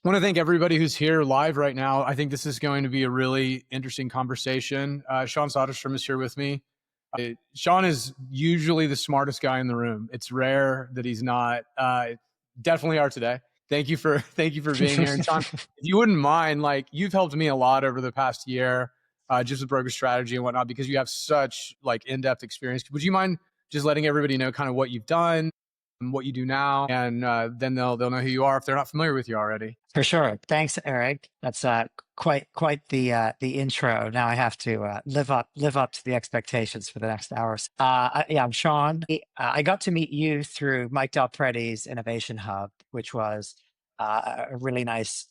want to thank everybody who's here live right now. I think this is going to be a really interesting conversation. Sean Sodrom is here with me. Sean is usually the smartest guy in the room. It's rare that he's not. Definitely are today. Thank you for being here. And Sean, if you wouldn't mind, like you've helped me a lot over the past year, just with broker strategy and whatnot, because you have such like in-depth experience. Would you mind just letting everybody know kind of what you've done, and what you do now, and then they'll know who you are if they're not familiar with you already. For sure. Thanks, Eric. That's quite the intro. Now I have to live up to the expectations for the next hours. I'm Sean. I got to meet you through Mike Del Preti's Innovation Hub, which was a really nice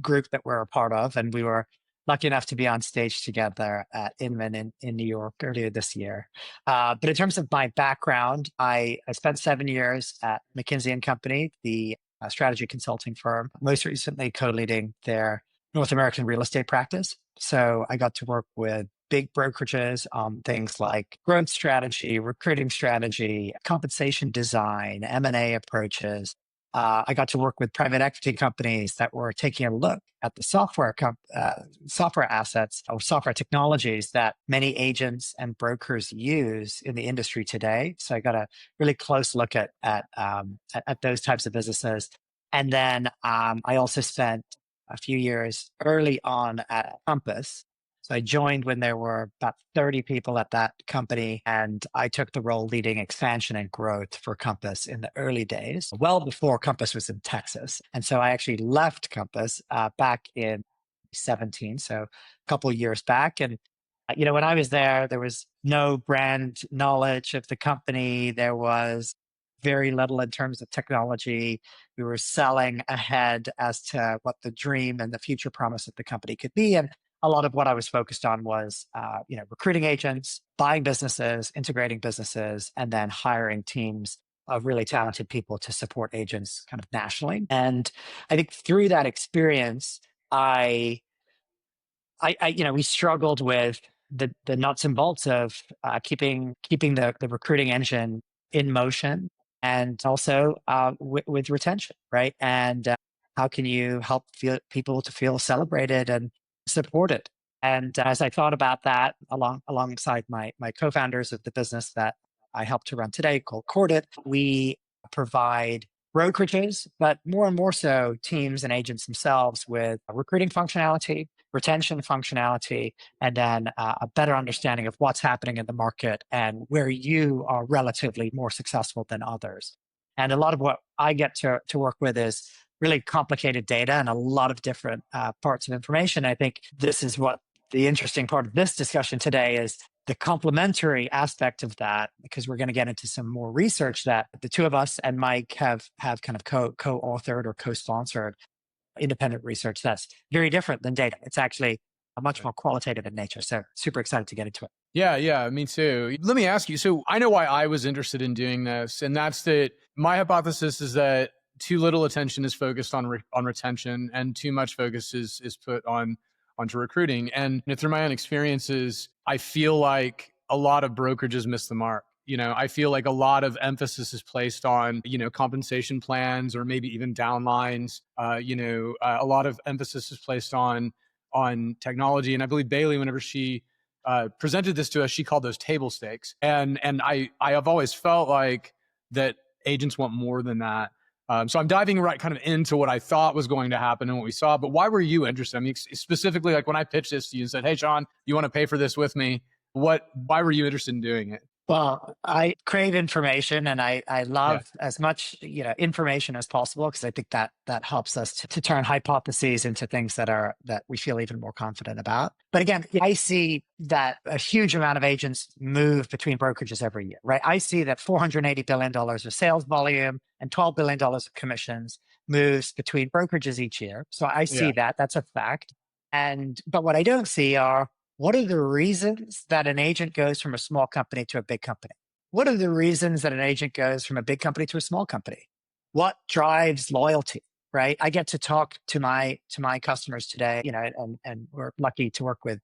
group that we're a part of, and we were lucky enough to be on stage together at Inman in New York earlier this year. But in terms of my background, I spent 7 years at McKinsey and Company, the strategy consulting firm, most recently co-leading their North American real estate practice. So I got to work with big brokerages on things like growth strategy, recruiting strategy, compensation design, M&A approaches. I got to work with private equity companies that were taking a look at the software assets or software technologies that many agents and brokers use in the industry today. So I got a really close look at those types of businesses. And then I also spent a few years early on at Compass. So I joined when there were about 30 people at that company, and I took the role leading expansion and growth for Compass in the early days, well before Compass was in Texas. And so I actually left Compass back in 2017, so a couple of years back. And when I was there was no brand knowledge of the company. There was very little in terms of technology. We were selling ahead as to what the dream and the future promise of the company could be. And a lot of what I was focused on was, recruiting agents, buying businesses, integrating businesses, and then hiring teams of really talented people to support agents kind of nationally. And I think through that experience, we struggled with the nuts and bolts of keeping the recruiting engine in motion, and also with retention, right? And how can you help people to feel celebrated and supported? And as I thought about that, alongside my co-founders of the business that I help to run today, called Cordet, we provide brokerages, but more and more so teams and agents themselves with recruiting functionality, retention functionality, and then a better understanding of what's happening in the market and where you are relatively more successful than others. And a lot of what I get to work with is really complicated data and a lot of different parts of information. I think this is what the interesting part of this discussion today is, the complementary aspect of that, because we're going to get into some more research that the two of us and Mike have kind of co-authored or co-sponsored independent research that's very different than data. It's actually a much more qualitative in nature. So super excited to get into it. Yeah, me too. Let me ask you, so I know why I was interested in doing this, and that's that my hypothesis is that too little attention is focused on retention, and too much focus is put onto recruiting. And through my own experiences, I feel like a lot of brokerages miss the mark. I feel like a lot of emphasis is placed on, compensation plans or maybe even downlines. A lot of emphasis is placed on technology. And I believe Bailey, whenever she presented this to us, she called those table stakes. And I have always felt like that agents want more than that. So I'm diving right kind of into what I thought was going to happen and what we saw. But why were you interested? I mean, specifically, like when I pitched this to you and said, "Hey, Sean, you want to pay for this with me?" Why were you interested in doing it? Well, I crave information, and I love as much information as possible, because I think that helps us to turn hypotheses into things that we feel even more confident about. But again, I see that a huge amount of agents move between brokerages every year, right? I see that $480 billion of sales volume and $12 billion of commissions moves between brokerages each year. So I see that. That's a fact. But what I don't see are, what are the reasons that an agent goes from a small company to a big company? What are the reasons that an agent goes from a big company to a small company? What drives loyalty, right? I get to talk to my customers today, and we're lucky to work with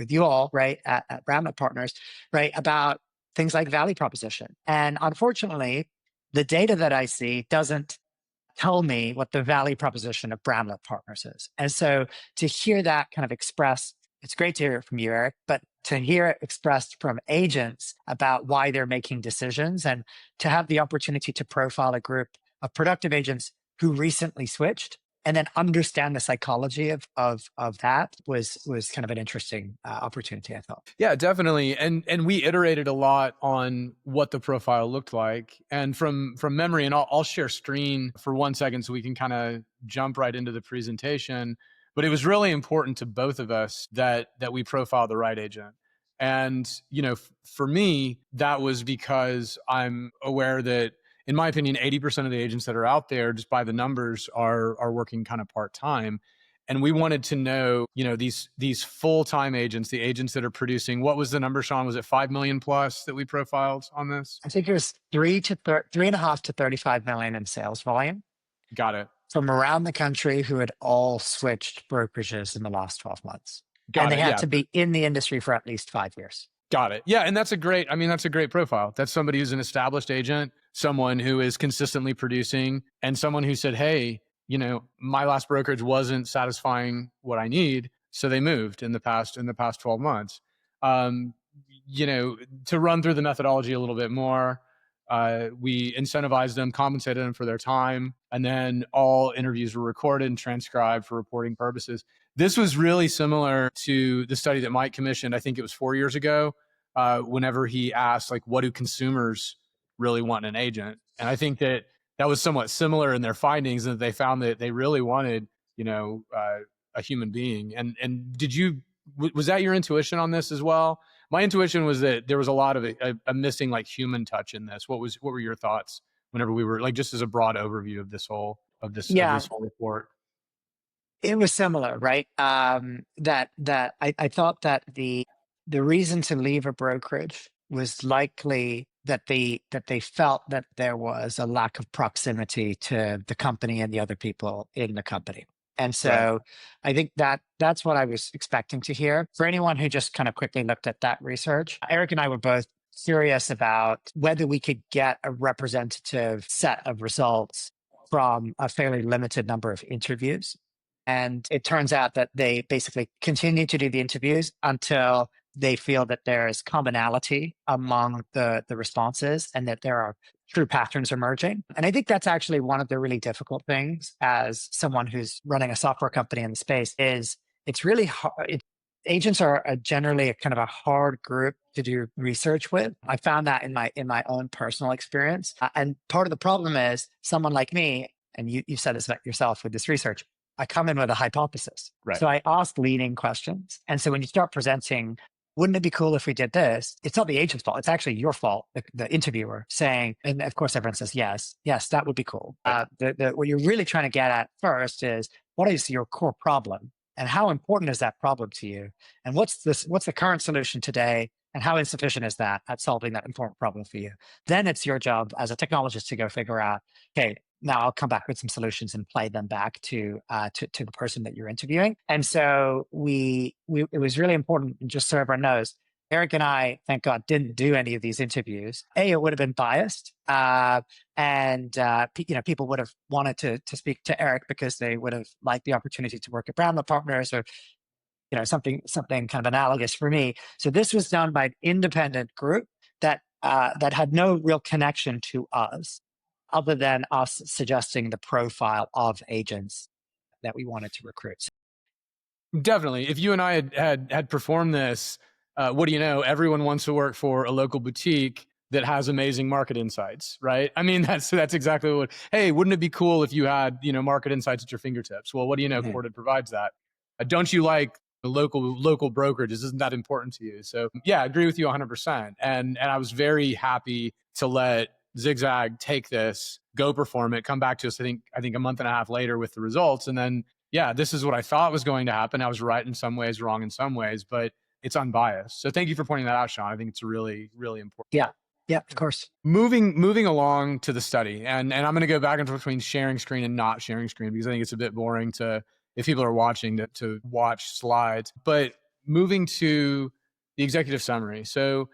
you all, right, at Bramlett Partners, right, about things like value proposition. And unfortunately, the data that I see doesn't tell me what the value proposition of Bramlett Partners is. And so to hear that kind of expressed, it's great to hear it from you, Eric, but to hear it expressed from agents about why they're making decisions, and to have the opportunity to profile a group of productive agents who recently switched and then understand the psychology of that was kind of an interesting opportunity, I thought. Yeah, definitely. And we iterated a lot on what the profile looked like. And from memory, and I'll share screen for 1 second so we can kind of jump right into the presentation. But it was really important to both of us that we profile the right agent. And, for me, that was because I'm aware that, in my opinion, 80% of the agents that are out there, just by the numbers, are working kind of part-time. And we wanted to know, these full-time agents, the agents that are producing, what was the number, Sean? Was it 5 million plus that we profiled on this? I think it was 3.5 to 35 million in sales volume Got it. from around the country who had all switched brokerages in the last 12 months. And they had to be in the industry for at least 5 years. Got it. Yeah. And that's a great profile. That's somebody who's an established agent, someone who is consistently producing, and someone who said, hey, my last brokerage wasn't satisfying what I need. So they moved in the past 12 months. To run through the methodology a little bit more, we incentivized them, compensated them for their time, and then all interviews were recorded and transcribed for reporting purposes. This was really similar to the study that Mike commissioned, I think it was 4 years ago, whenever he asked, like, what do consumers really want in an agent? And I think that was somewhat similar in their findings, and that they found that they really wanted, a human being. And was that your intuition on this as well? My intuition was that there was a lot of a missing, like, human touch in this. What were your thoughts whenever we were, like, just as a broad overview of this whole report? It was similar, right? That I thought that the reason to leave a brokerage was likely that they felt that there was a lack of proximity to the company and the other people in the company. And so I think that's what I was expecting to hear. For anyone who just kind of quickly looked at that research, Eric and I were both curious about whether we could get a representative set of results from a fairly limited number of interviews. And it turns out that they basically continue to do the interviews until they feel that there is commonality among the responses and that there are true patterns emerging. And I think that's actually one of the really difficult things as someone who's running a software company in the space is it's really hard. Agents are generally a kind of a hard group to do research with. I found that in my own personal experience. And part of the problem is someone like me, and you said this about yourself with this research, I come in with a hypothesis. Right. So I ask leading questions. And so when you start presenting, wouldn't it be cool if we did this? It's not the agent's fault. It's actually your fault, the interviewer saying, and of course everyone says, yes, that would be cool. Right. What you're really trying to get at first is, what is your core problem? And how important is that problem to you? And what's the current solution today? And how insufficient is that at solving that important problem for you? Then it's your job as a technologist to go figure out, okay, now I'll come back with some solutions and play them back to the person that you're interviewing. And so it was really important, just so everyone knows, Eric and I, thank God, didn't do any of these interviews. It would have been biased. People would have wanted to speak to Eric because they would have liked the opportunity to work at Bramlett Partners or something kind of analogous for me. So this was done by an independent group that had no real connection to us, other than us suggesting the profile of agents that we wanted to recruit. Definitely. If you and I had performed this, what do you know? Everyone wants to work for a local boutique that has amazing market insights, right? I mean, that's exactly what. Hey, wouldn't it be cool if you had market insights at your fingertips? Well, what do you know? Mm-hmm. Cordet provides that. Don't you like the local brokerages? Isn't that important to you? So yeah, I agree with you 100%. And I was very happy to let Zig Zag take this, go perform it, come back to us, I think a month and a half later with the results. And then, yeah, this is what I thought was going to happen. I was right in some ways, wrong in some ways, but it's unbiased. So thank you for pointing that out, Sean. I think it's really, really important. Yeah, of course. Moving along to the study, and I'm going to go back and forth between sharing screen and not sharing screen because I think it's a bit boring if people are watching to watch slides. But moving to the executive summary. So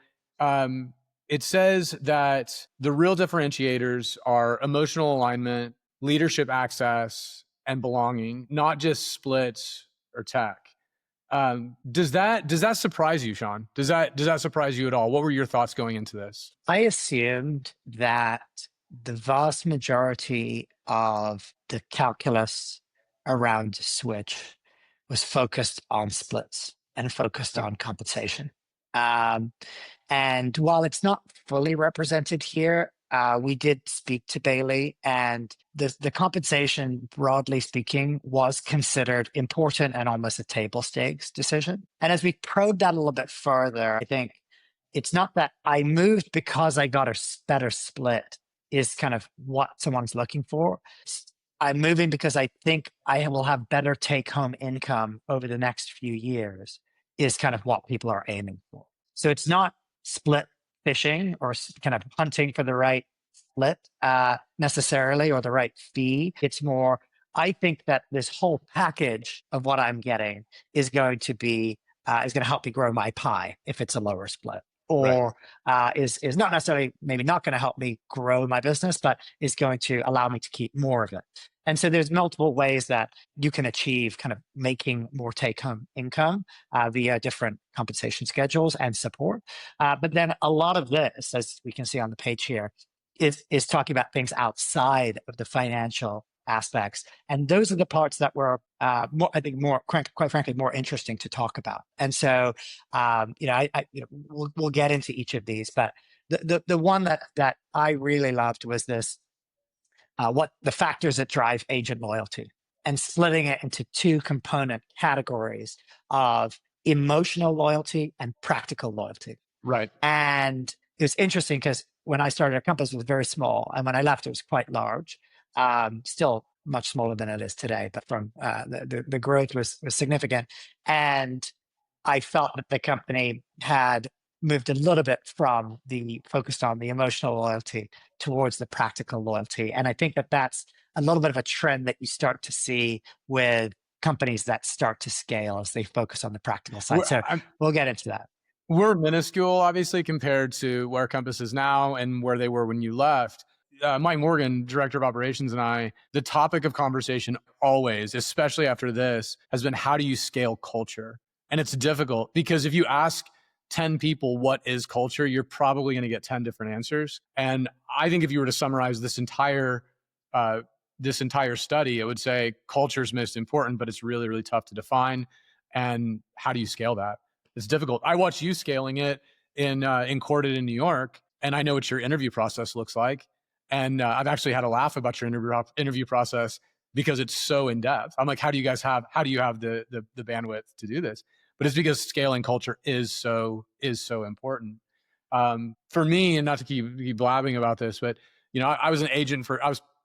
it says that the real differentiators are emotional alignment, leadership access and belonging, not just splits or tech. Does that surprise you, Sean? Does that surprise you at all? What were your thoughts going into this? I assumed that the vast majority of the calculus around Switch was focused on splits and focused on compensation. Um, and while it's not fully represented here, we did speak to Bailey, and the compensation, broadly speaking, was considered important and almost a table stakes decision. And as we probed that a little bit further, I think it's not that I moved because I got a better split is kind of what someone's looking for. I'm moving because I think I will have better take home income over the next few years is kind of what people are aiming for. So it's not split fishing or kind of hunting for the right split necessarily or the right fee. It's more, I think that this whole package of what I'm getting is going to be is going to help me grow my pie if it's a lower split. Right. Or is not necessarily maybe not going to help me grow my business, but is going to allow me to keep more of it. And so there's multiple ways that you can achieve kind of making more take-home income via different compensation schedules and support. But then a lot of this, as we can see on the page here, is talking about things outside of the financial aspects. And those are the parts that were, quite frankly, more interesting to talk about. And so, we'll get into each of these, but the one that I really loved was this, what the factors that drive agent loyalty, and splitting it into two component categories of emotional loyalty and practical loyalty. Right. And it was interesting because when I started, our company was very small, and when I left, it was quite large. Still much smaller than it is today, but from the growth was significant. And I felt that the company had moved a little bit from the focused on the emotional loyalty towards the practical loyalty. And I think that that's a little bit of a trend that you start to see with companies that start to scale as they focus on the practical side. So we'll get into that. We're minuscule, obviously, compared to where Compass is now and where they were when you left. Mike Morgan, director of operations, and I, the topic of conversation always, especially after this, has been how do you scale culture? And it's difficult because if you ask 10 people what is culture, you're probably going to get 10 different answers. And I think if you were to summarize this entire study, it would say culture is most important, but it's really, really tough to define. And how do you scale that? It's difficult. I watched you scaling it in Cordet in New York, and I know what your interview process looks like. And I've actually had a laugh about your interview process because it's so in depth. I'm like, how do you have the bandwidth to do this? But it's because scaling culture is so important. For me, and not to keep blabbing about this, but I was an agent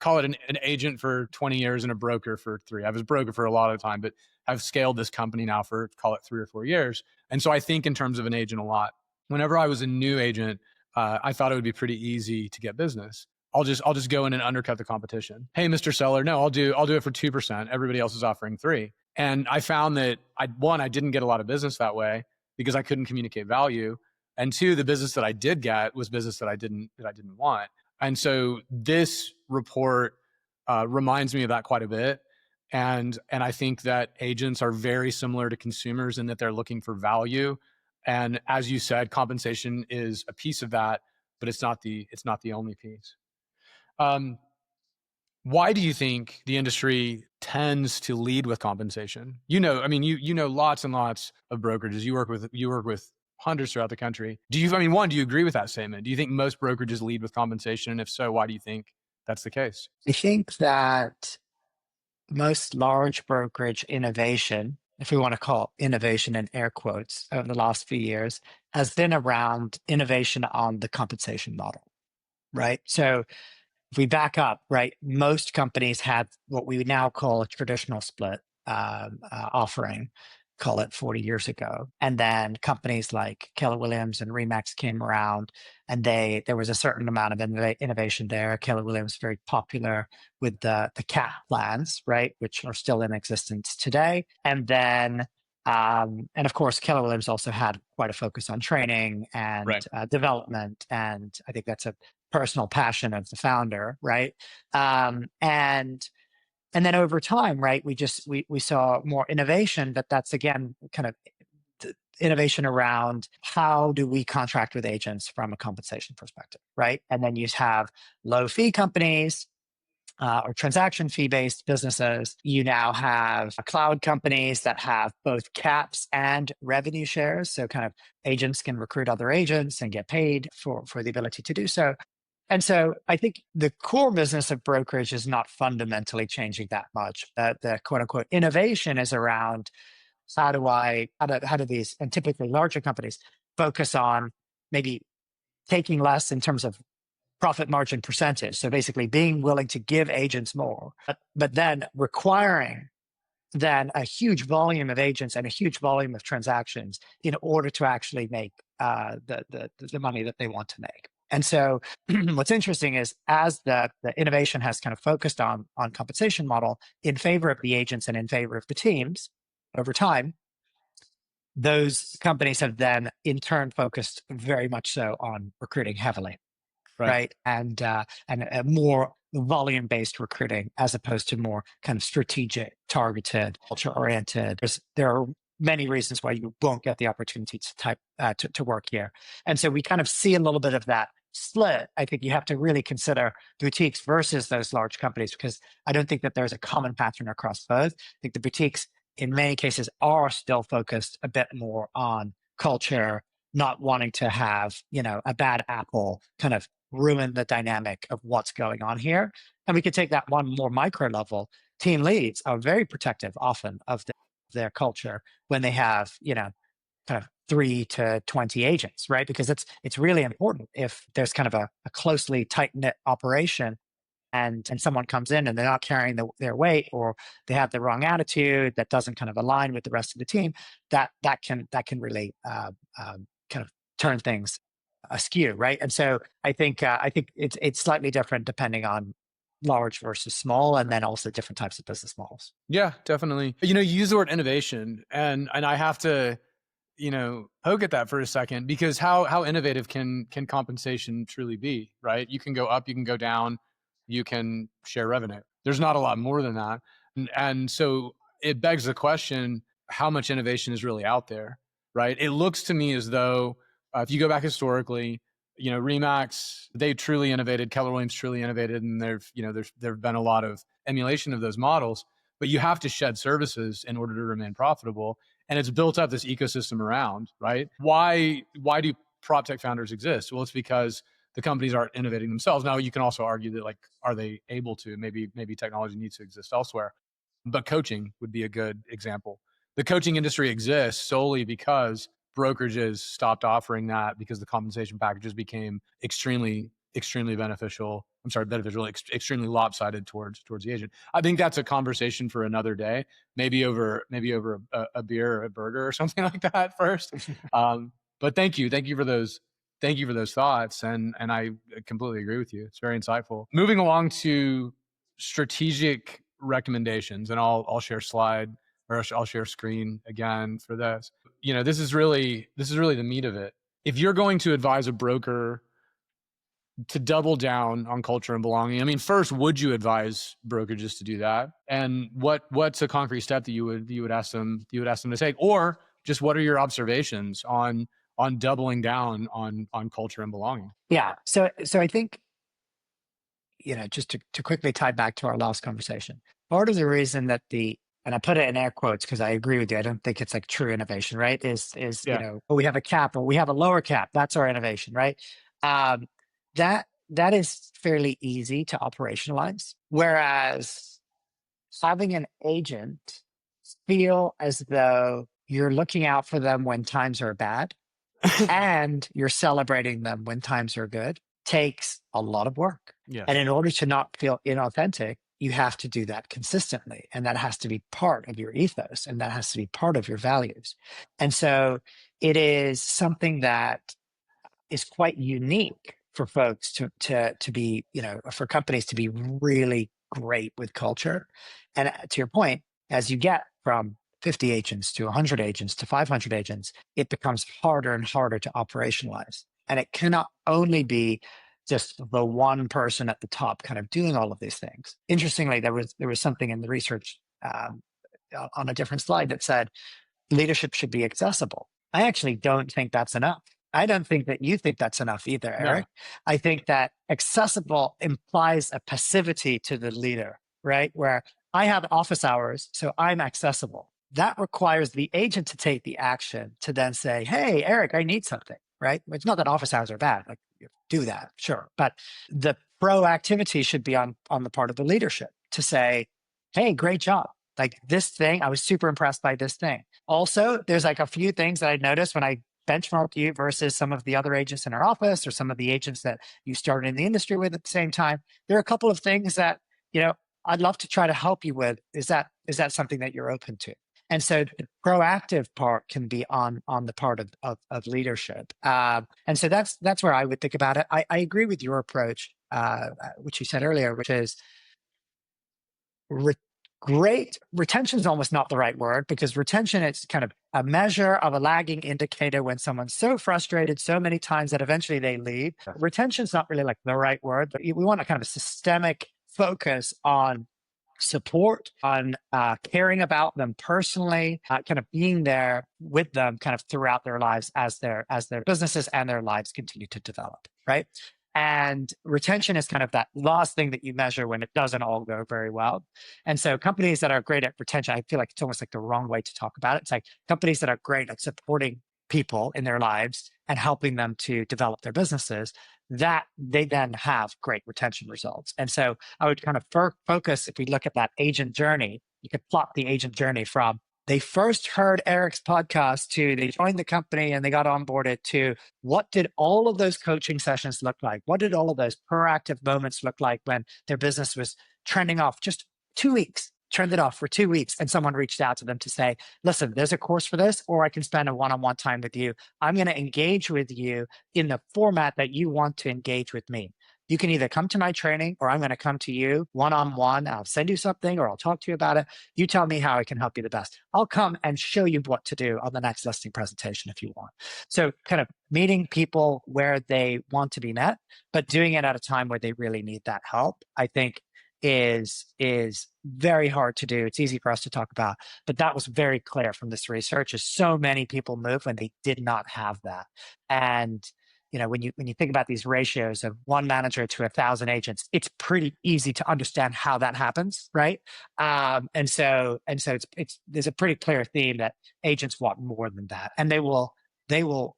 call it an agent for 20 years and a broker for 3. I was a broker for a lot of time, but I've scaled this company now for call it 3 or 4 years. And so I think in terms of an agent a lot. Whenever I was a new agent, I thought it would be pretty easy to get business. I'll just go in and undercut the competition. Hey, Mr. Seller, no, I'll do it for 2%. Everybody else is offering 3. And I found that I didn't get a lot of business that way because I couldn't communicate value. And 2, the business that I did get was business that I didn't want. And so this report reminds me of that quite a bit. And I think that agents are very similar to consumers in that they're looking for value. And as you said, compensation is a piece of that, but it's not the only piece. Why do you think the industry tends to lead with compensation? You know lots and lots of brokerages. You work with hundreds throughout the country. Do you agree with that statement? Do you think most brokerages lead with compensation? And if so, why do you think that's the case? I think that most large brokerage innovation, if we want to call innovation in air quotes, over the last few years, has been around innovation on the compensation model, right? So if we back up, right, most companies had what we would now call a traditional split offering, call it 40 years ago. And then companies like Keller Williams and Remax came around, and there was a certain amount of innovation there. Keller Williams very popular with the cap plans, right, which are still in existence today. And then and of course, Keller Williams also had quite a focus on training and Right. development. And I think that's personal passion of the founder, right? And then over time, right, we saw more innovation, but that's again kind of innovation around how do we contract with agents from a compensation perspective, right? And then you have low fee companies or transaction fee based businesses. You now have cloud companies that have both caps and revenue shares. So kind of agents can recruit other agents and get paid for the ability to do so. And so I think the core business of brokerage is not fundamentally changing that much. The quote unquote innovation is around how do these, and typically larger companies, focus on maybe taking less in terms of profit margin percentage. So basically being willing to give agents more, but then requiring then a huge volume of agents and a huge volume of transactions in order to actually make the money that they want to make. And so what's interesting is as the innovation has kind of focused on compensation model in favor of the agents and in favor of the teams over time, those companies have then in turn focused very much so on recruiting heavily. Right. And more volume-based recruiting as opposed to more kind of strategic, targeted, culture-oriented. There are many reasons why you won't get the opportunity to work here. And so we kind of see a little bit of that split. I think you have to really consider boutiques versus those large companies, because I don't think that there's a common pattern across both. I think the boutiques in many cases are still focused a bit more on culture, not wanting to have, a bad apple kind of ruin the dynamic of what's going on here. And we could take that one more micro level. Team leads are very protective often of their culture when they have, kind of 3 to 20 agents, right? Because it's really important if there's kind of a closely tight-knit operation and someone comes in and they're not carrying their weight, or they have the wrong attitude that doesn't kind of align with the rest of the team, that can really kind of turn things askew, right? And so I think it's slightly different depending on large versus small, and then also different types of business models. Yeah, definitely. You use the word innovation, and I have to poke at that for a second, because how innovative can compensation truly be, right? You can go up, you can go down, you can share revenue. There's not a lot more than that, and so it begs the question: how much innovation is really out there, right? It looks to me as though if you go back historically, Remax, they truly innovated. Keller Williams truly innovated, and there've been a lot of emulation of those models. But you have to shed services in order to remain profitable, and it's built up this ecosystem around, right? Why do prop tech founders exist? Well, it's because the companies aren't innovating themselves. Now, you can also argue that, are they able to? Maybe technology needs to exist elsewhere. But coaching would be a good example. The coaching industry exists solely because brokerages stopped offering that, because the compensation packages became extremely beneficial. Extremely lopsided towards the agent. I think that's a conversation for another day, maybe over a beer or a burger or something like that first. But thank you for those thoughts, and I completely agree with you. It's very insightful. Moving along to strategic recommendations, and I'll share slide, or I'll share screen again for this. This is really the meat of it. If you're going to advise a broker to double down on culture and belonging, I mean, first, would you advise brokerages to do that? And what's a concrete step that you would ask them to take? Or just what are your observations on doubling down on culture and belonging? Yeah. So I think, just to quickly tie back to our last conversation, part of the reason that and I put it in air quotes because I agree with you, I don't think it's like true innovation, right? Is we have a cap, or we have a lower cap. That's our innovation, right? That is fairly easy to operationalize. Whereas having an agent feel as though you're looking out for them when times are bad and you're celebrating them when times are good takes a lot of work. Yes. And in order to not feel inauthentic, you have to do that consistently. And that has to be part of your ethos, and that has to be part of your values. And so it is something that is quite unique for folks to be, for companies to be really great with culture. And to your point, as you get from 50 agents to 100 agents to 500 agents, it becomes harder and harder to operationalize. And it cannot only be just the one person at the top kind of doing all of these things. Interestingly, there was something in the research on a different slide that said leadership should be accessible. I actually don't think that's enough. I don't think that you think that's enough either, No. Eric. I think that accessible implies a passivity to the leader, right? Where I have office hours, so I'm accessible. That requires the agent to take the action to then say, hey, Eric, I need something, right? It's not that office hours are bad. Like, do that, sure. But the proactivity should be on the part of the leadership to say, hey, great job. Like this thing, I was super impressed by this thing. Also, there's like a few things that I noticed when I benchmarked you versus some of the other agents in our office or some of the agents that you started in the industry with at the same time. There are a couple of things that, I'd love to try to help you with. Is that something that you're open to? And so the proactive part can be on the part of leadership. And so that's where I would think about it. I agree with your approach, which you said earlier, which is great. Retention is almost not the right word, because retention is kind of a measure of a lagging indicator when someone's so frustrated so many times that eventually they leave. Retention is not really like the right word, but we want a kind of systemic focus on support, on caring about them personally, kind of being there with them kind of throughout their lives as their businesses and their lives continue to develop, right? And retention is kind of that last thing that you measure when it doesn't all go very well. And so companies that are great at retention, I feel like it's almost like the wrong way to talk about it. It's like companies that are great at supporting people in their lives and helping them to develop their businesses, that they then have great retention results. And so I would kind of focus, if we look at that agent journey, you could plot the agent journey from they first heard Eric's podcast to they joined the company and they got onboarded to what did all of those coaching sessions look like? What did all of those proactive moments look like when their business was trending off just 2 weeks, trended off for 2 weeks, and someone reached out to them to say, listen, there's a course for this, or I can spend a one-on-one time with you. I'm going to engage with you in the format that you want to engage with me. You can either come to my training or I'm going to come to you one-on-one. I'll send you something or I'll talk to you about it. You tell me how I can help you the best. I'll come and show you what to do on the next listing presentation if you want. So kind of meeting people where they want to be met, but doing it at a time where they really need that help, I think is very hard to do. It's easy for us to talk about, but that was very clear from this research, is so many people moved when they did not have that. And when you think about these ratios of one manager to 1,000 agents, it's pretty easy to understand how that happens, right? And so it's there's a pretty clear theme that agents want more than that, and they will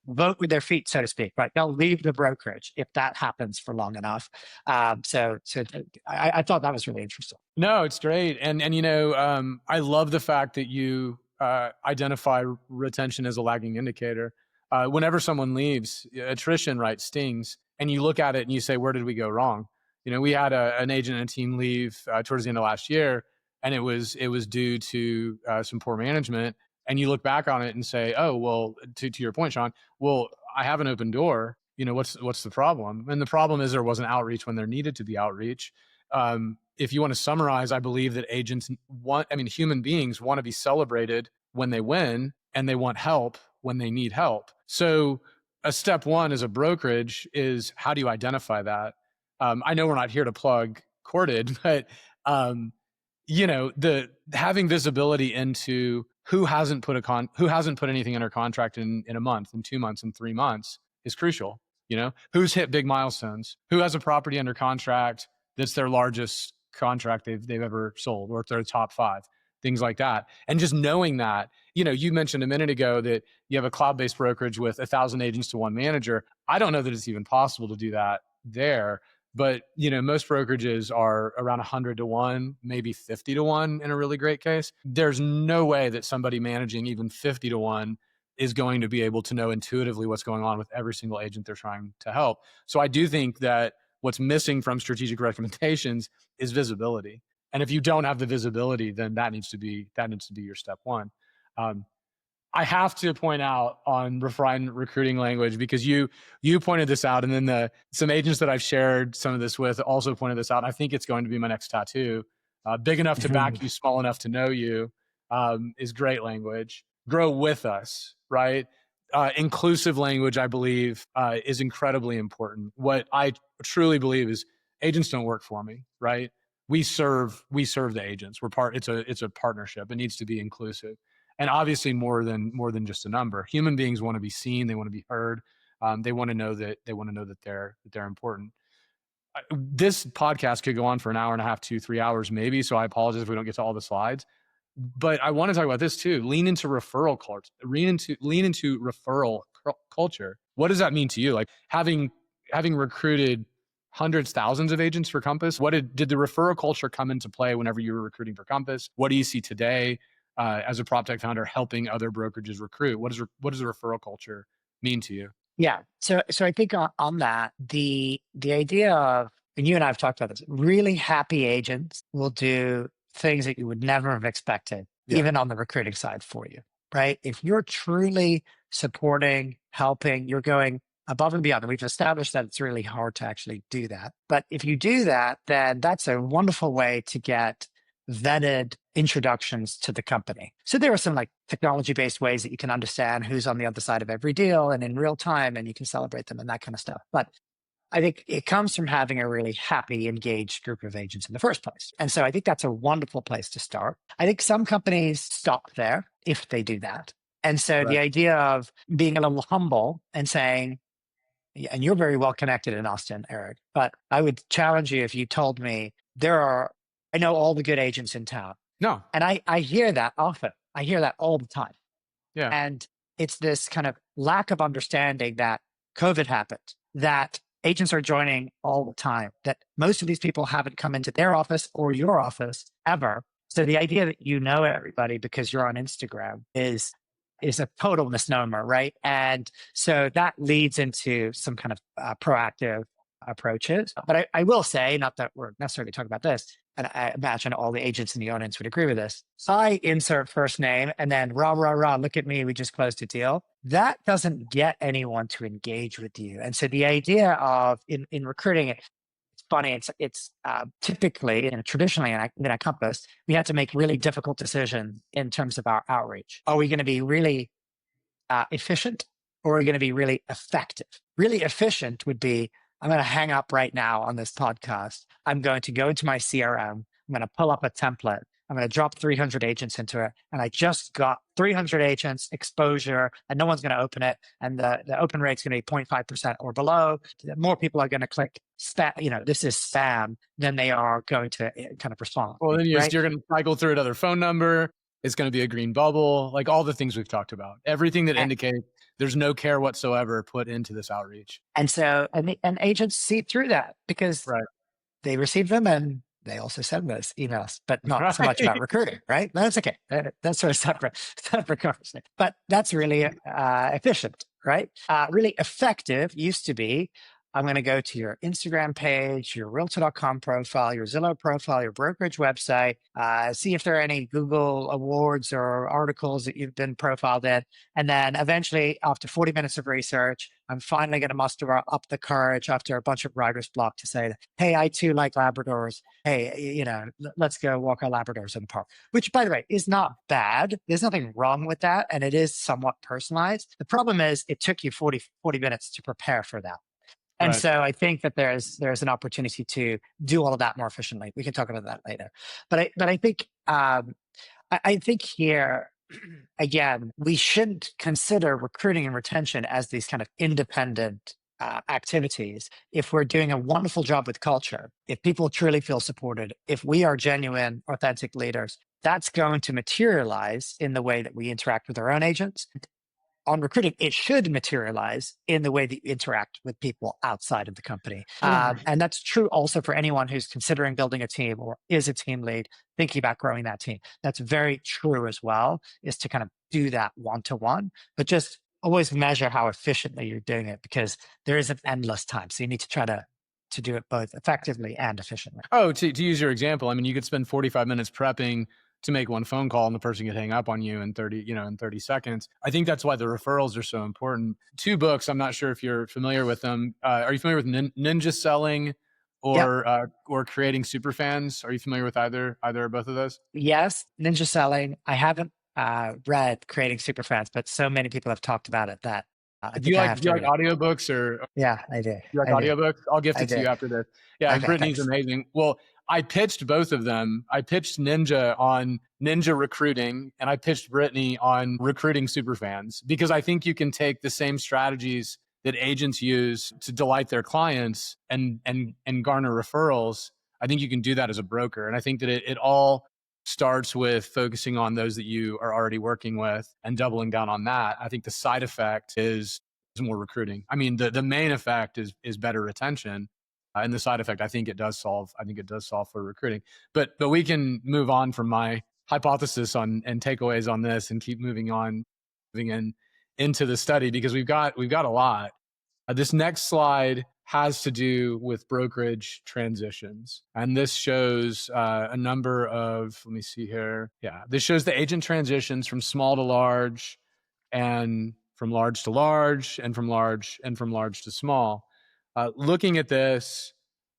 vote with their feet, so to speak, right? They'll leave the brokerage if that happens for long enough. So I thought that was really interesting. No, it's great, and I love the fact that you identify retention as a lagging indicator. Whenever someone leaves, attrition, right, stings, and you look at it and you say, where did we go wrong? We had an agent and a team leave towards the end of last year, and it was due to some poor management. And you look back on it and say, oh, well, to your point, Sean, well, I have an open door. What's the problem? And the problem is there wasn't outreach when there needed to be outreach. If you want to summarize, I believe that human beings want to be celebrated when they win, and they want help when they need help. So a step one as a brokerage is, how do you identify that? I know we're not here to plug Cordet, but the having visibility into who hasn't put anything under contract in a month, in 2 months, in 3 months is crucial. Who's hit big milestones, who has a property under contract that's their largest contract they've ever sold, or it's their top 5, things like that. And just knowing that, you mentioned a minute ago that you have a cloud-based brokerage with 1,000 agents to one manager. I don't know that it's even possible to do that there, but most brokerages are around 100 to 1, maybe 50 to 1 in a really great case. There's no way that somebody managing even 50 to 1 is going to be able to know intuitively what's going on with every single agent they're trying to help. So I do think that what's missing from strategic recommendations is visibility. And if you don't have the visibility, then that needs to be your step one. I have to point out on refined recruiting language, because you pointed this out, and then some agents that I've shared some of this with also pointed this out. I think it's going to be my next tattoo. Big enough to back you, small enough to know you, is great language. Grow with us, right? inclusive language, I believe, is incredibly important. What I truly believe is agents don't work for me, right? We serve the agents. It's a partnership. It needs to be inclusive, and obviously more than just a number. Human beings want to be seen. They want to be heard. They want to know that they're important. This podcast could go on for an hour and a half, 2-3 hours, maybe. So I apologize if we don't get to all the slides. But I want to talk about this too. Lean into referral culture. Lean into referral culture. What does that mean to you? Like having recruited hundreds, thousands of agents for Compass, did the referral culture come into play whenever you were recruiting for Compass? What do you see today as a prop tech founder helping other brokerages recruit? What does the referral culture mean to you? Yeah. So I think on that, the idea of, and you and I have talked about this, really happy agents will do things that you would never have expected, Yeah. even on the recruiting side for you, right? If you're truly supporting, helping, you're going above and beyond. And we've established that it's really hard to actually do that. But if you do that, then that's a wonderful way to get vetted introductions to the company. So there are some like technology-based ways that you can understand who's on the other side of every deal and in real time, and you can celebrate them and that kind of stuff. But I think it comes from having a really happy, engaged group of agents in the first place. And so I think that's a wonderful place to start. I think some companies stop there if they do that. And so the idea of being a little humble and saying, and you're very well connected in Austin, Eric, but I would challenge you if you told me I know all the good agents in town. No. And I hear that often. I hear that all the time. Yeah. And it's this kind of lack of understanding that COVID happened, that agents are joining all the time, that most of these people haven't come into their office or your office ever. So the idea that you know everybody because you're on Instagram is a total misnomer, right? And so that leads into some kind of proactive approaches. But I will say, not that we're necessarily talking about this, and I imagine all the agents in the audience would agree with this. I insert first name and then rah, rah, rah, look at me, we just closed a deal. That doesn't get anyone to engage with you. And so the idea of in recruiting, it's funny, it's typically and traditionally in Compass, we had to make really difficult decisions in terms of our outreach. Are we going to be really efficient or are we going to be really effective? Really efficient would be, I'm going to hang up right now on this podcast. I'm going to go into my CRM. I'm going to pull up a template. I'm going to drop 300 agents into it. And I just got 300 agents exposure and no one's going to open it. And the open rate's going to be 0.5% or below. More people are going to click spam, this is spam, than they are going to kind of respond. Well, then you're right? going to cycle through another phone number. It's going to be a green bubble, like all the things we've talked about. Everything that indicates there's no care whatsoever put into this outreach. And so, and agents see through that because they receive them and they also send those emails, but not so much about recruiting, right? That's okay. That's sort of separate conversation. But that's really efficient, right? Really effective used to be, I'm going to go to your Instagram page, your Realtor.com profile, your Zillow profile, your brokerage website, see if there are any Google awards or articles that you've been profiled in. And then eventually, after 40 minutes of research, I'm finally going to muster up the courage after a bunch of writer's block to say, hey, I too like Labradors. Hey, let's go walk our Labradors in the park, which, by the way, is not bad. There's nothing wrong with that. And it is somewhat personalized. The problem is it took you 40 minutes to prepare for that. And so I think that there's an opportunity to do all of that more efficiently. We can talk about that later. But I think I think here again, we shouldn't consider recruiting and retention as these kind of independent activities. If we're doing a wonderful job with culture, if people truly feel supported, if we are genuine, authentic leaders, that's going to materialize in the way that we interact with our own agents. On recruiting, it should materialize in the way that you interact with people outside of the company. And that's true also for anyone who's considering building a team or is a team lead, thinking about growing that team. That's very true as well, is to kind of do that one-to-one, but just always measure how efficiently you're doing it because there isn't endless time. So you need to try to do it both effectively and efficiently. Oh, to use your example, I mean, you could spend 45 minutes prepping to make one phone call and the person could hang up on you in 30 seconds. I think that's why the referrals are so important. 2 books, I'm not sure if you're familiar with them. Are you familiar with Ninja Selling or Creating Superfans? Are you familiar with either or both of those? Yes, Ninja Selling. I haven't read Creating Superfans, but so many people have talked about it that I Do you think I like have do you to like read it. audiobooks or Yeah, I do. you like I do. audiobooks? I'll gift I it to do. you after this. Yeah, Okay, Brittany's thanks. amazing. Well, I pitched both of them. I pitched Ninja on Ninja recruiting, and I pitched Brittany on recruiting superfans because I think you can take the same strategies that agents use to delight their clients and garner referrals. I think you can do that as a broker, and I think that it all starts with focusing on those that you are already working with and doubling down on that. I think the side effect is more recruiting. I mean, the main effect is better retention, and the side effect, I think it does solve. I think it does solve for recruiting. But we can move on from my hypothesis on and takeaways on this, and keep moving on, moving into the study because we've got a lot. This next slide has to do with brokerage transitions. And this shows a number of, let me see here. Yeah, this shows the agent transitions from small to large and from large to large and from large to small. Looking at this,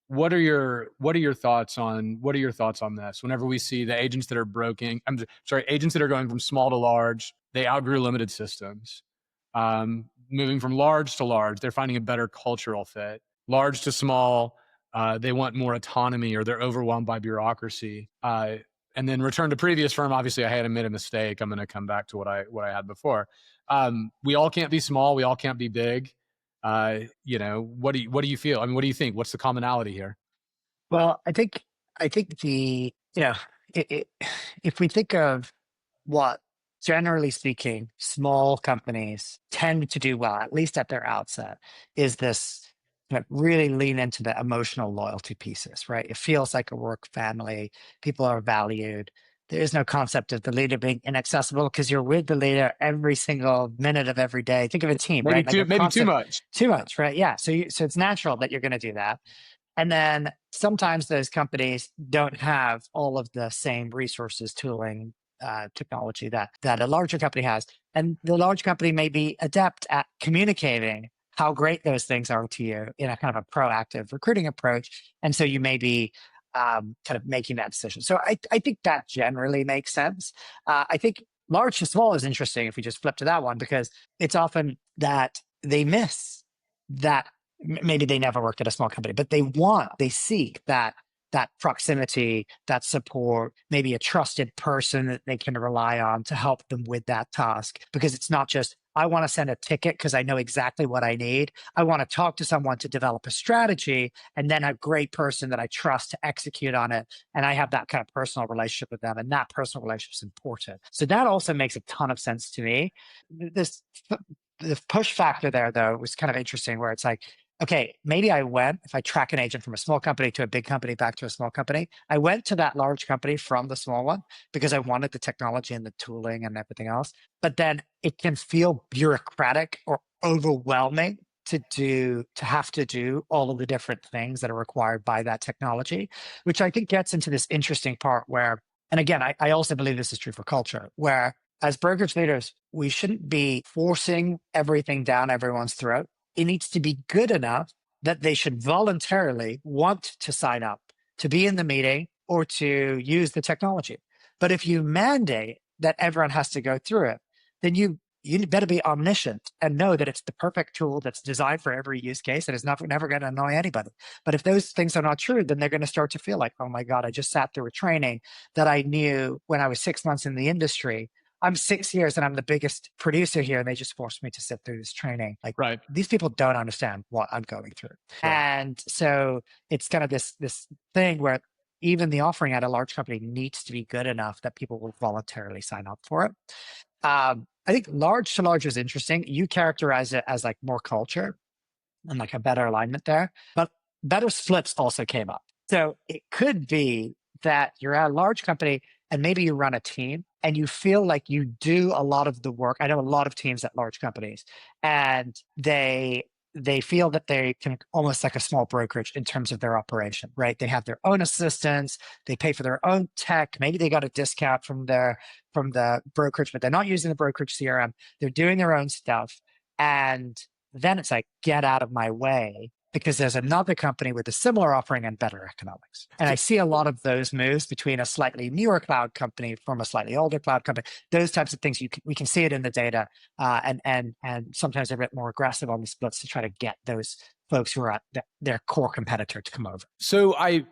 what are your thoughts on this? Whenever we see the agents that are agents that are going from small to large, they outgrew limited systems. Moving from large to large, they're finding a better cultural fit. Large to small, they want more autonomy or they're overwhelmed by bureaucracy. And then return to previous firm. Obviously, I had made a mistake. I'm going to come back to what I had before. We all can't be small. We all can't be big. What do you feel? I mean, what do you think? What's the commonality here? Well, I think it, it, if we think of what, generally speaking, small companies tend to do well, at least at their outset, is this really lean into the emotional loyalty pieces, right? It feels like a work family. People are valued. There is no concept of the leader being inaccessible because you're with the leader every single minute of every day. Think of a team, right? Like a Maybe too constant, much. too much, right? Yeah. So it's natural that you're going to do that. And then sometimes those companies don't have all of the same resources, tooling, technology that a larger company has. And the large company may be adept at communicating how great those things are to you in a kind of a proactive recruiting approach. And so you may be kind of making that decision. So I think that generally makes sense. I think large to small is interesting if we just flip to that one, because it's often that they miss that. Maybe they never worked at a small company, but they seek that proximity, that support, maybe a trusted person that they can rely on to help them with that task. Because it's not just, I want to send a ticket because I know exactly what I need. I want to talk to someone to develop a strategy and then a great person that I trust to execute on it. And I have that kind of personal relationship with them. And that personal relationship is important. So that also makes a ton of sense to me. The push factor there, though, was kind of interesting where it's like, okay, maybe if I track an agent from a small company to a big company back to a small company, I went to that large company from the small one because I wanted the technology and the tooling and everything else. But then it can feel bureaucratic or overwhelming to have to do all of the different things that are required by that technology, which I think gets into this interesting part where, and again, I also believe this is true for culture, where as brokerage leaders, we shouldn't be forcing everything down everyone's throat. It needs to be good enough that they should voluntarily want to sign up, to be in the meeting, or to use the technology. But if you mandate that everyone has to go through it, then you better be omniscient and know that it's the perfect tool that's designed for every use case and is never going to annoy anybody. But if those things are not true, then they're going to start to feel like, oh my God, I just sat through a training that I knew when I was 6 months in the industry. I'm 6 years and I'm the biggest producer here, and they just forced me to sit through this training. Like, Right. These people don't understand what I'm going through. Right. And so it's kind of this thing where even the offering at a large company needs to be good enough that people will voluntarily sign up for it. I think large to large is interesting. You characterize it as like more culture and like a better alignment there, but better splits also came up. So it could be that you're at a large company and maybe you run a team and you feel like you do a lot of the work. I know a lot of teams at large companies, and they feel that they can almost like a small brokerage in terms of their operation, right? They have their own assistants, they pay for their own tech. Maybe they got a discount from the brokerage, but they're not using the brokerage CRM. They're doing their own stuff. And then it's like, get out of my way, because there's another company with a similar offering and better economics. And I see a lot of those moves between a slightly newer cloud company from a slightly older cloud company. Those types of things, we can see it in the data, and sometimes they're a bit more aggressive on the splits to try to get those folks who are at their core competitor to come over. So I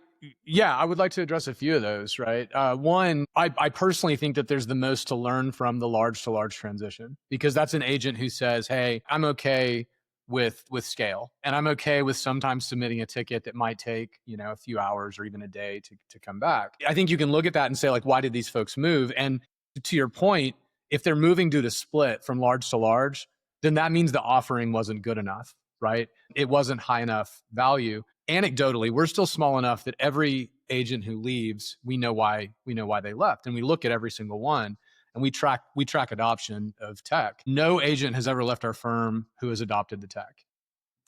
would like to address a few of those, right? One, I personally think that there's the most to learn from the large to large transition, because that's an agent who says, hey, I'm okay with scale, and I'm okay with sometimes submitting a ticket that might take, a few hours or even a day to come back. I think you can look at that and say, like, why did these folks move? And to your point, if they're moving due to split from large to large, then that means the offering wasn't good enough, right? It wasn't high enough value. Anecdotally, we're still small enough that every agent who leaves, we know why they left, and we look at every single one, and we track adoption of tech. No agent has ever left our firm who has adopted the tech.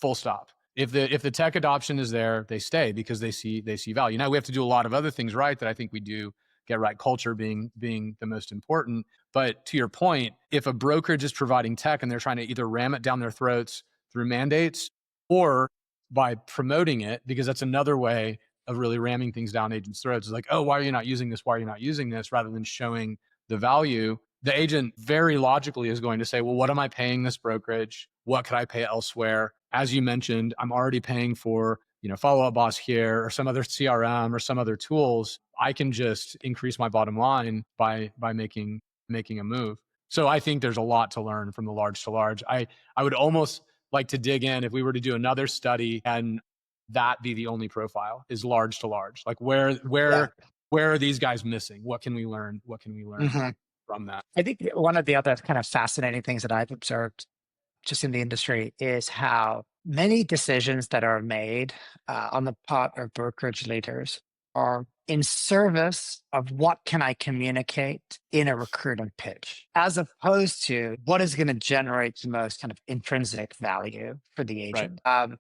Full stop. If the tech adoption is there, they stay because they see value. Now we have to do a lot of other things right that I think we do get right, culture being the most important. But to your point, if a brokerage is providing tech and they're trying to either ram it down their throats through mandates or by promoting it, because that's another way of really ramming things down agents' throats. It's like, oh, why are you not using this? Why are you not using this? Rather than showing the value, the agent very logically is going to say, well, what am I paying this brokerage? What could I pay elsewhere? As you mentioned, I'm already paying for, Follow Up Boss here or some other CRM or some other tools. I can just increase my bottom line by making a move. So I think there's a lot to learn from the large to large. I would almost like to dig in if we were to do another study and that be the only profile is large to large. Like where are these guys missing? What can we learn? From that? I think one of the other kind of fascinating things that I've observed just in the industry is how many decisions that are made on the part of brokerage leaders are in service of what can I communicate in a recruiting pitch, as opposed to what is going to generate the most kind of intrinsic value for the agent. Right.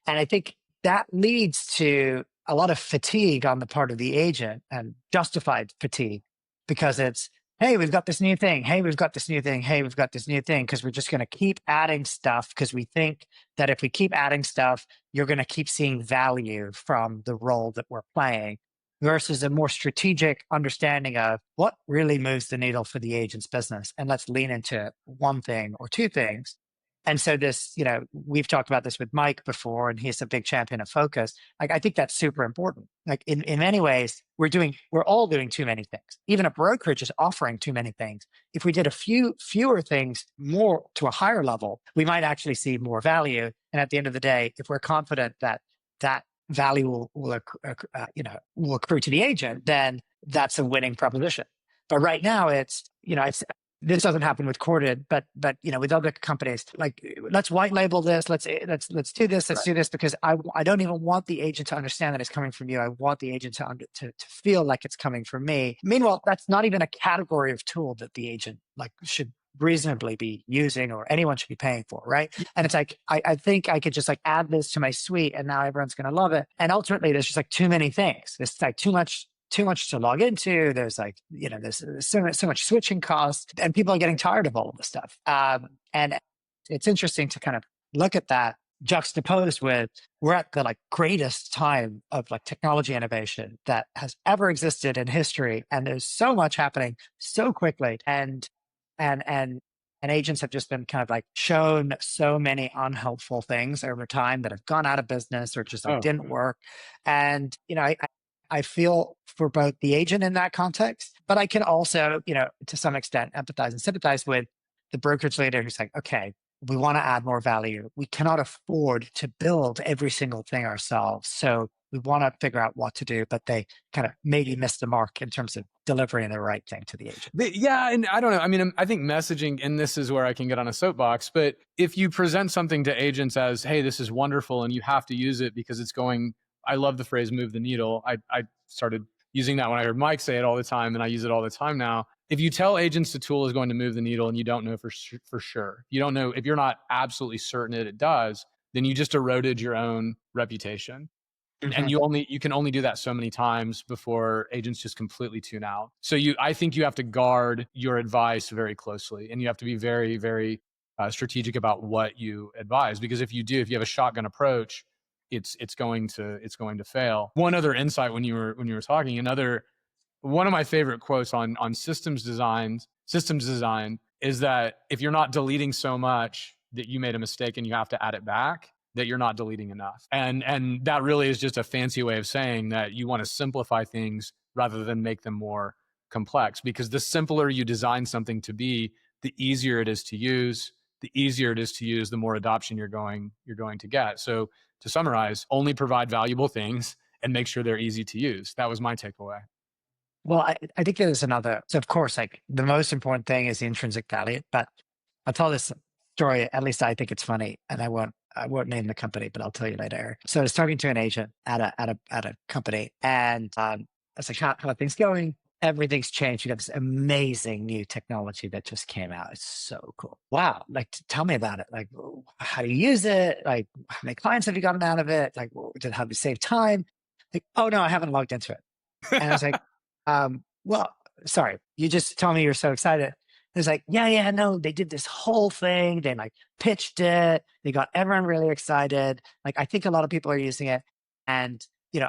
And I think that leads to a lot of fatigue on the part of the agent, and justified fatigue, because it's, hey, we've got this new thing. Hey, we've got this new thing. Hey, we've got this new thing. Because we're just going to keep adding stuff, because we think that if we keep adding stuff, you're going to keep seeing value from the role that we're playing, versus a more strategic understanding of what really moves the needle for the agent's business. And let's lean into one thing or two things. And so this, we've talked about this with Mike before, and he's a big champion of focus. Like, I think that's super important. Like in many ways, we're all doing too many things. Even a brokerage is offering too many things. If we did a fewer things more to a higher level, we might actually see more value. And at the end of the day, if we're confident that that value will accrue to the agent, then that's a winning proposition. But right now it's this doesn't happen with Cordet, but with other companies, like, let's white label this, let's do this, let's do this, because I don't even want the agent to understand that it's coming from you. I want the agent to feel like it's coming from me. Meanwhile, that's not even a category of tool that the agent should reasonably be using, or anyone should be paying for, right? And it's like, I think I could just add this to my suite, and now everyone's going to love it. And ultimately, there's just too many things. There's too much to log into. There's there's so much switching costs, and people are getting tired of all of this stuff. And it's interesting to kind of look at that juxtaposed with, we're at the greatest time of technology innovation that has ever existed in history. And there's so much happening so quickly. And agents have just been kind of shown so many unhelpful things over time that have gone out of business, or just didn't work. And, I feel for both the agent in that context, but I can also, to some extent, empathize and sympathize with the brokerage leader who's like, okay, we want to add more value. We cannot afford to build every single thing ourselves. So we want to figure out what to do, but they kind of maybe missed the mark in terms of delivering the right thing to the agent. Yeah. And I don't know. I mean, I think messaging, and this is where I can get on a soapbox, but if you present something to agents as, hey, this is wonderful and you have to use it because it's going, I love the phrase move the needle. I started using that when I heard Mike say it all the time, and I use it all the time now. If you tell agents the tool is going to move the needle and you don't know for sure, you don't know, if you're not absolutely certain it does, then you just eroded your own reputation. Mm-hmm. And you can only do that so many times before agents just completely tune out. So I think you have to guard your advice very closely, and you have to be very, very strategic about what you advise. Because if you have a shotgun approach, it's going to fail. One other insight when you were talking, one of my favorite quotes on systems design is that if you're not deleting so much that you made a mistake and you have to add it back, that you're not deleting enough. And that really is just a fancy way of saying that you want to simplify things rather than make them more complex, because the simpler you design something to be, the easier it is to use. The easier it is to use, the more adoption you're going to get. So to summarize, only provide valuable things and make sure they're easy to use. That was my takeaway. Well, I think there's another. So of course, like the most important thing is the intrinsic value. But I'll tell this story. At least I think it's funny, and I won't name the company, but I'll tell you later. So I was talking to an agent at a company, and I was like, "How are things going?" Everything's changed. We got this amazing new technology that just came out. It's so cool. Wow! Like, tell me about it. Like, how do you use it? Like, how many clients have you gotten out of it? Like, how do you save time? Like, oh no, I haven't logged into it. And I was like, well, sorry, you just told me you're so excited. It's like, yeah, no, they did this whole thing. They like pitched it. They got everyone really excited. Like, I think a lot of people are using it. And,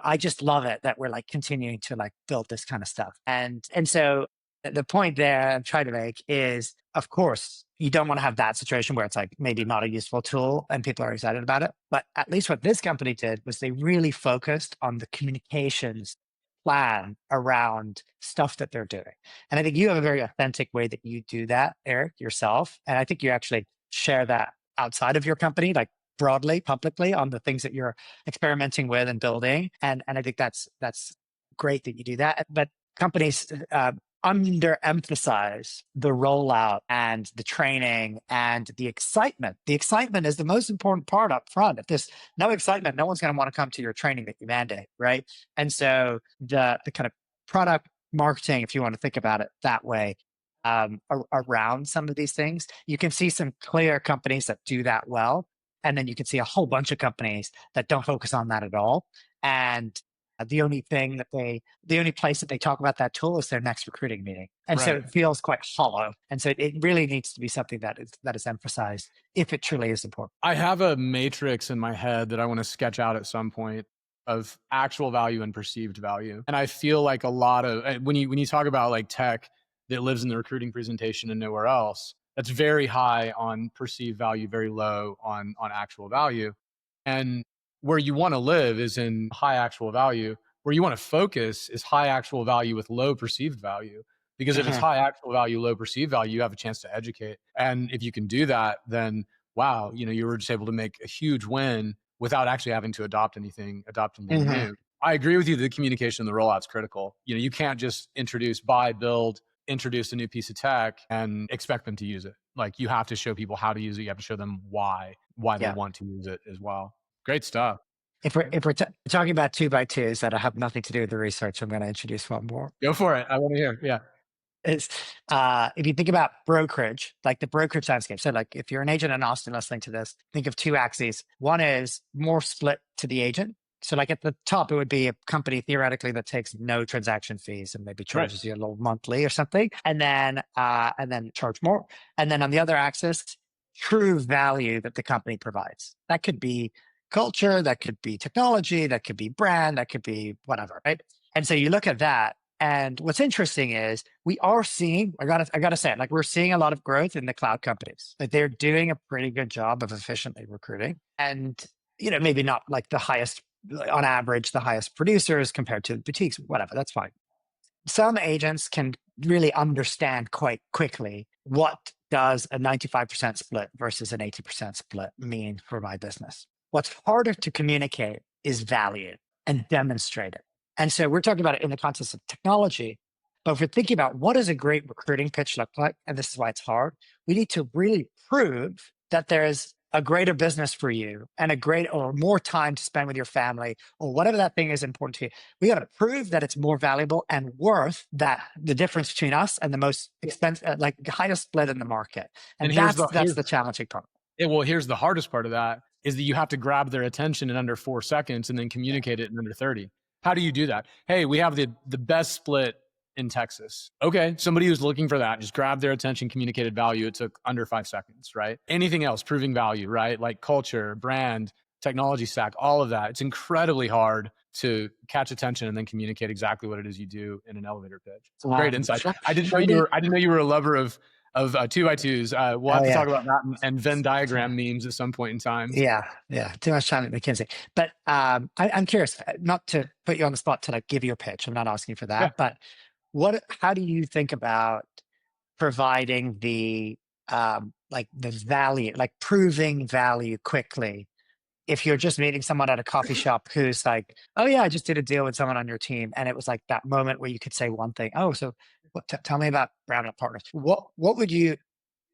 I just love it that we're like continuing to like build this kind of stuff. And so the point there I'm trying to make is, of course, you don't want to have that situation where it's like maybe not a useful tool and people are excited about it. But at least what this company did was they really focused on the communications plan around stuff that they're doing. And I think you have a very authentic way that you do that, Eric, yourself. And I think you actually share that outside of your company, like broadly, publicly, on the things that you're experimenting with and building. And I think that's great that you do that. But companies underemphasize the rollout and the training and the excitement. The excitement is the most important part up front. If there's no excitement, no one's going to want to come to your training that you mandate, right? And so the kind of product marketing, if you want to think about it that way, around some of these things, you can see some clear companies that do that well. And then you can see a whole bunch of companies that don't focus on that at all. And the only place that they talk about that tool is their next recruiting meeting. And so it feels quite hollow. And so it really needs to be something that is emphasized if it truly is important. I have a matrix in my head that I want to sketch out at some point of actual value and perceived value. And I feel like a lot of, when you talk about like tech that lives in the recruiting presentation and nowhere else, that's very high on perceived value, very low on actual value. And where you want to live is in high actual value. Where you want to focus is high actual value with low perceived value. Because if it's high actual value, low perceived value, you have a chance to educate. And if you can do that, then wow, you were just able to make a huge win without actually having to adopt anything new. I agree with you that the communication and the rollout's critical. You can't just introduce a new piece of tech and expect them to use it. Like, you have to show people how to use it. You have to show them why they want to use it as well. Great stuff. If we're talking about 2x2s that have nothing to do with the research, I'm going to introduce one more. Go for it. I want to hear. Yeah. Is if you think about brokerage, like the brokerage landscape. So like if you're an agent in Austin listening to this, think of two axes. One is more split to the agent. So like at the top, it would be a company theoretically that takes no transaction fees and maybe charges you a little monthly or something, and then charge more. And then on the other axis, true value that the company provides. That could be culture, that could be technology, that could be brand, that could be whatever, right? And so you look at that, and what's interesting is we are seeing, I gotta say it, like we're seeing a lot of growth in the cloud companies. Like they're doing a pretty good job of efficiently recruiting, and maybe not like the highest, on average, the highest producers compared to boutiques, whatever, that's fine. Some agents can really understand quite quickly what does a 95% split versus an 80% split mean for my business. What's harder to communicate is value and demonstrate it. And so we're talking about it in the context of technology, but if we're thinking about what does a great recruiting pitch look like, and this is why it's hard, we need to really prove that there's a greater business for you and or more time to spend with your family or whatever that thing is important to you. We got to prove that it's more valuable and worth that the difference between us and the most expensive, like highest split in the market. And that's the challenging part. Well, here's the hardest part of that is that you have to grab their attention in under 4 seconds and then communicate it in under 30. How do you do that? Hey, we have the best split in Texas. Okay, somebody who's looking for that, just grab their attention, communicated value. It took under 5 seconds, right? Anything else, proving value, right? Like culture, brand, technology stack, all of that. It's incredibly hard to catch attention and then communicate exactly what it is you do in an elevator pitch. Great insight. I didn't know you were a lover of 2x2s. We'll have to talk about that and Venn diagram memes at some point in time. Yeah. Too much time at McKinsey. But I'm curious, not to put you on the spot to like give you a pitch. I'm not asking for that. Yeah. But how do you think about providing the like the value, like proving value quickly? If you're just meeting someone at a coffee shop who's like, oh yeah, I just did a deal with someone on your team, and it was like that moment where you could say one thing. Oh, so tell me about Bramlett Partners. What would you,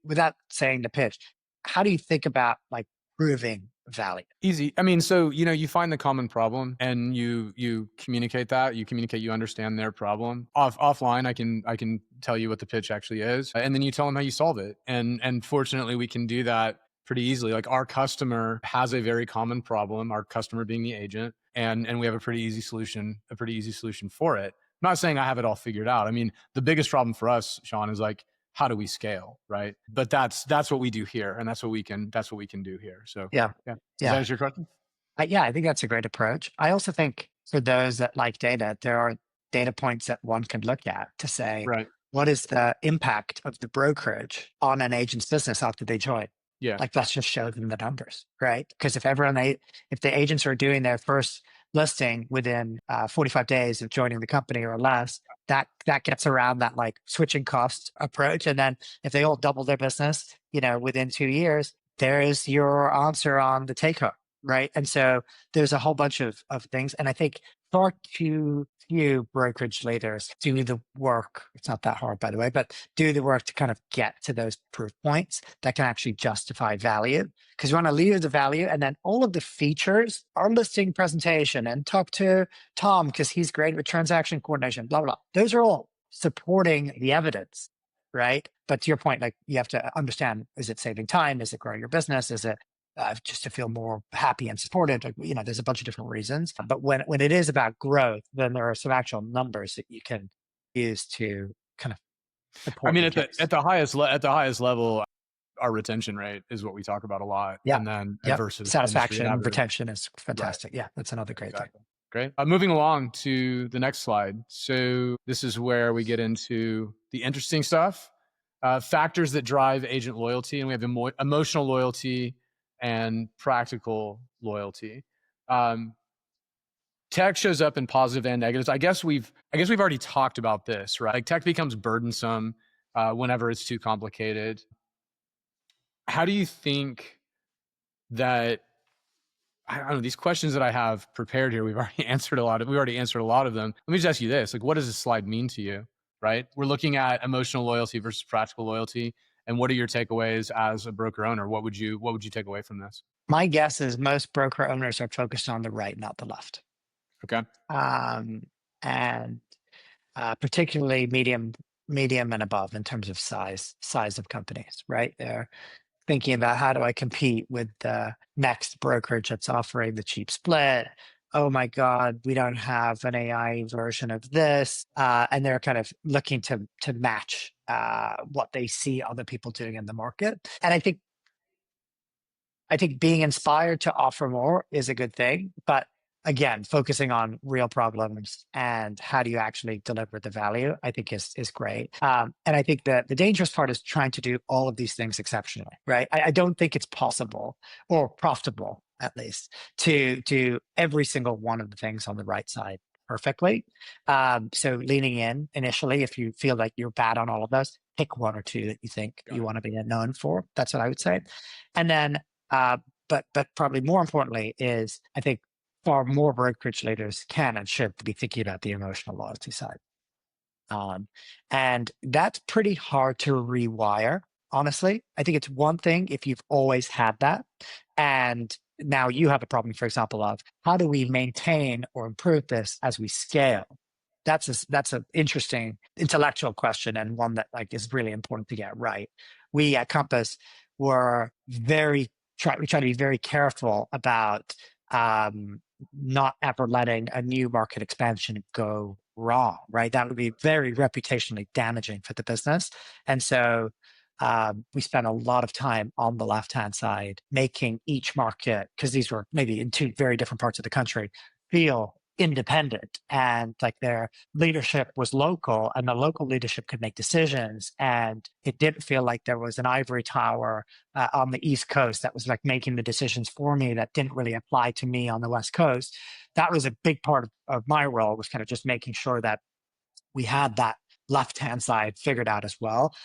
without saying the pitch, how do you think about like proving value? Easy. I mean, so, you find the common problem and you communicate that, you understand their problem. Offline, I can tell you what the pitch actually is, and then you tell them how you solve it. And fortunately, we can do that pretty easily. Like, our customer has a very common problem, our customer being the agent, and we have a pretty easy solution for it. I'm not saying I have it all figured out. I mean, the biggest problem for us, Sean, is like, how do we scale, right? But that's what we do here, and that's what we can do here. So Yeah. Does that answer your question? Yeah, I think that's a great approach. I also think for those that like data, there are data points that one can look at to say, Right. what is the impact of the brokerage on an agent's business after they join? Yeah. Like, let's just show them the numbers, right? Because if the agents are doing their first listing within 45 days of joining the company or less, that gets around that like switching cost approach. And then if they all double their business, within 2 years, there is your answer on the take home, right? And so there's a whole bunch of things. And I think far too few brokerage leaders do the work. It's not that hard, by the way, but do the work to kind of get to those proof points that can actually justify value. Because you want to lead with the value, and then all of the features, our listing presentation, and talk to Tom because he's great with transaction coordination, blah, blah, blah. Those are all supporting the evidence, right? But to your point, like, you have to understand, is it saving time? Is it growing your business? Is it just to feel more happy and supported? There's a bunch of different reasons. But when it is about growth, then there are some actual numbers that you can use to kind of support. I mean, at the highest level, our retention rate is what we talk about a lot. Yeah. And then versus satisfaction and retention is fantastic. Right. Yeah, that's another great thing. Great. Moving along to the next slide. So this is where we get into the interesting stuff. Factors that drive agent loyalty, and we have emotional loyalty and practical loyalty. Tech shows up in positive and negatives. I guess we've already talked about this, right? Like, tech becomes burdensome whenever it's too complicated. How do you think that, I don't know, these questions that I have prepared here, we've already answered a lot of them. Let me just ask you this: like, what does this slide mean to you? Right? We're looking at emotional loyalty versus practical loyalty. And what are your takeaways as a broker owner? What would you take away from this? My guess is most broker owners are focused on the right, not the left. Okay. And particularly medium and above in terms of size of companies, right? They're thinking about, how do I compete with the next brokerage that's offering the cheap split? Oh my God, we don't have an AI version of this. And they're kind of looking to match what they see other people doing in the market. And I think being inspired to offer more is a good thing, but again, focusing on real problems and how do you actually deliver the value, I think is great. And I think that the dangerous part is trying to do all of these things exceptionally, right? I don't think it's possible or profitable, at least, to do every single one of the things on the right side perfectly. So leaning in initially, if you feel like you're bad on all of those, pick one or two that you think you want to be known for. That's what I would say. And then, but probably more importantly is, I think, far more brokerage leaders can and should be thinking about the emotional loyalty side. And that's pretty hard to rewire, honestly. I think it's one thing if you've always had that, and now you have a problem, for example, of how do we maintain or improve this as we scale? That's an interesting intellectual question, and one that is really important to get right. We at Compass were we try to be very careful about not ever letting a new market expansion go wrong, right? That would be very reputationally damaging for the business. And so we spent a lot of time on the left-hand side making each market, because these were maybe in two very different parts of the country, feel independent and like their leadership was local and the local leadership could make decisions. And it didn't feel like there was an ivory tower on the East Coast that was like making the decisions for me that didn't really apply to me on the West Coast. That was a big part of my role, was kind of just making sure that we had that left hand side figured out as well,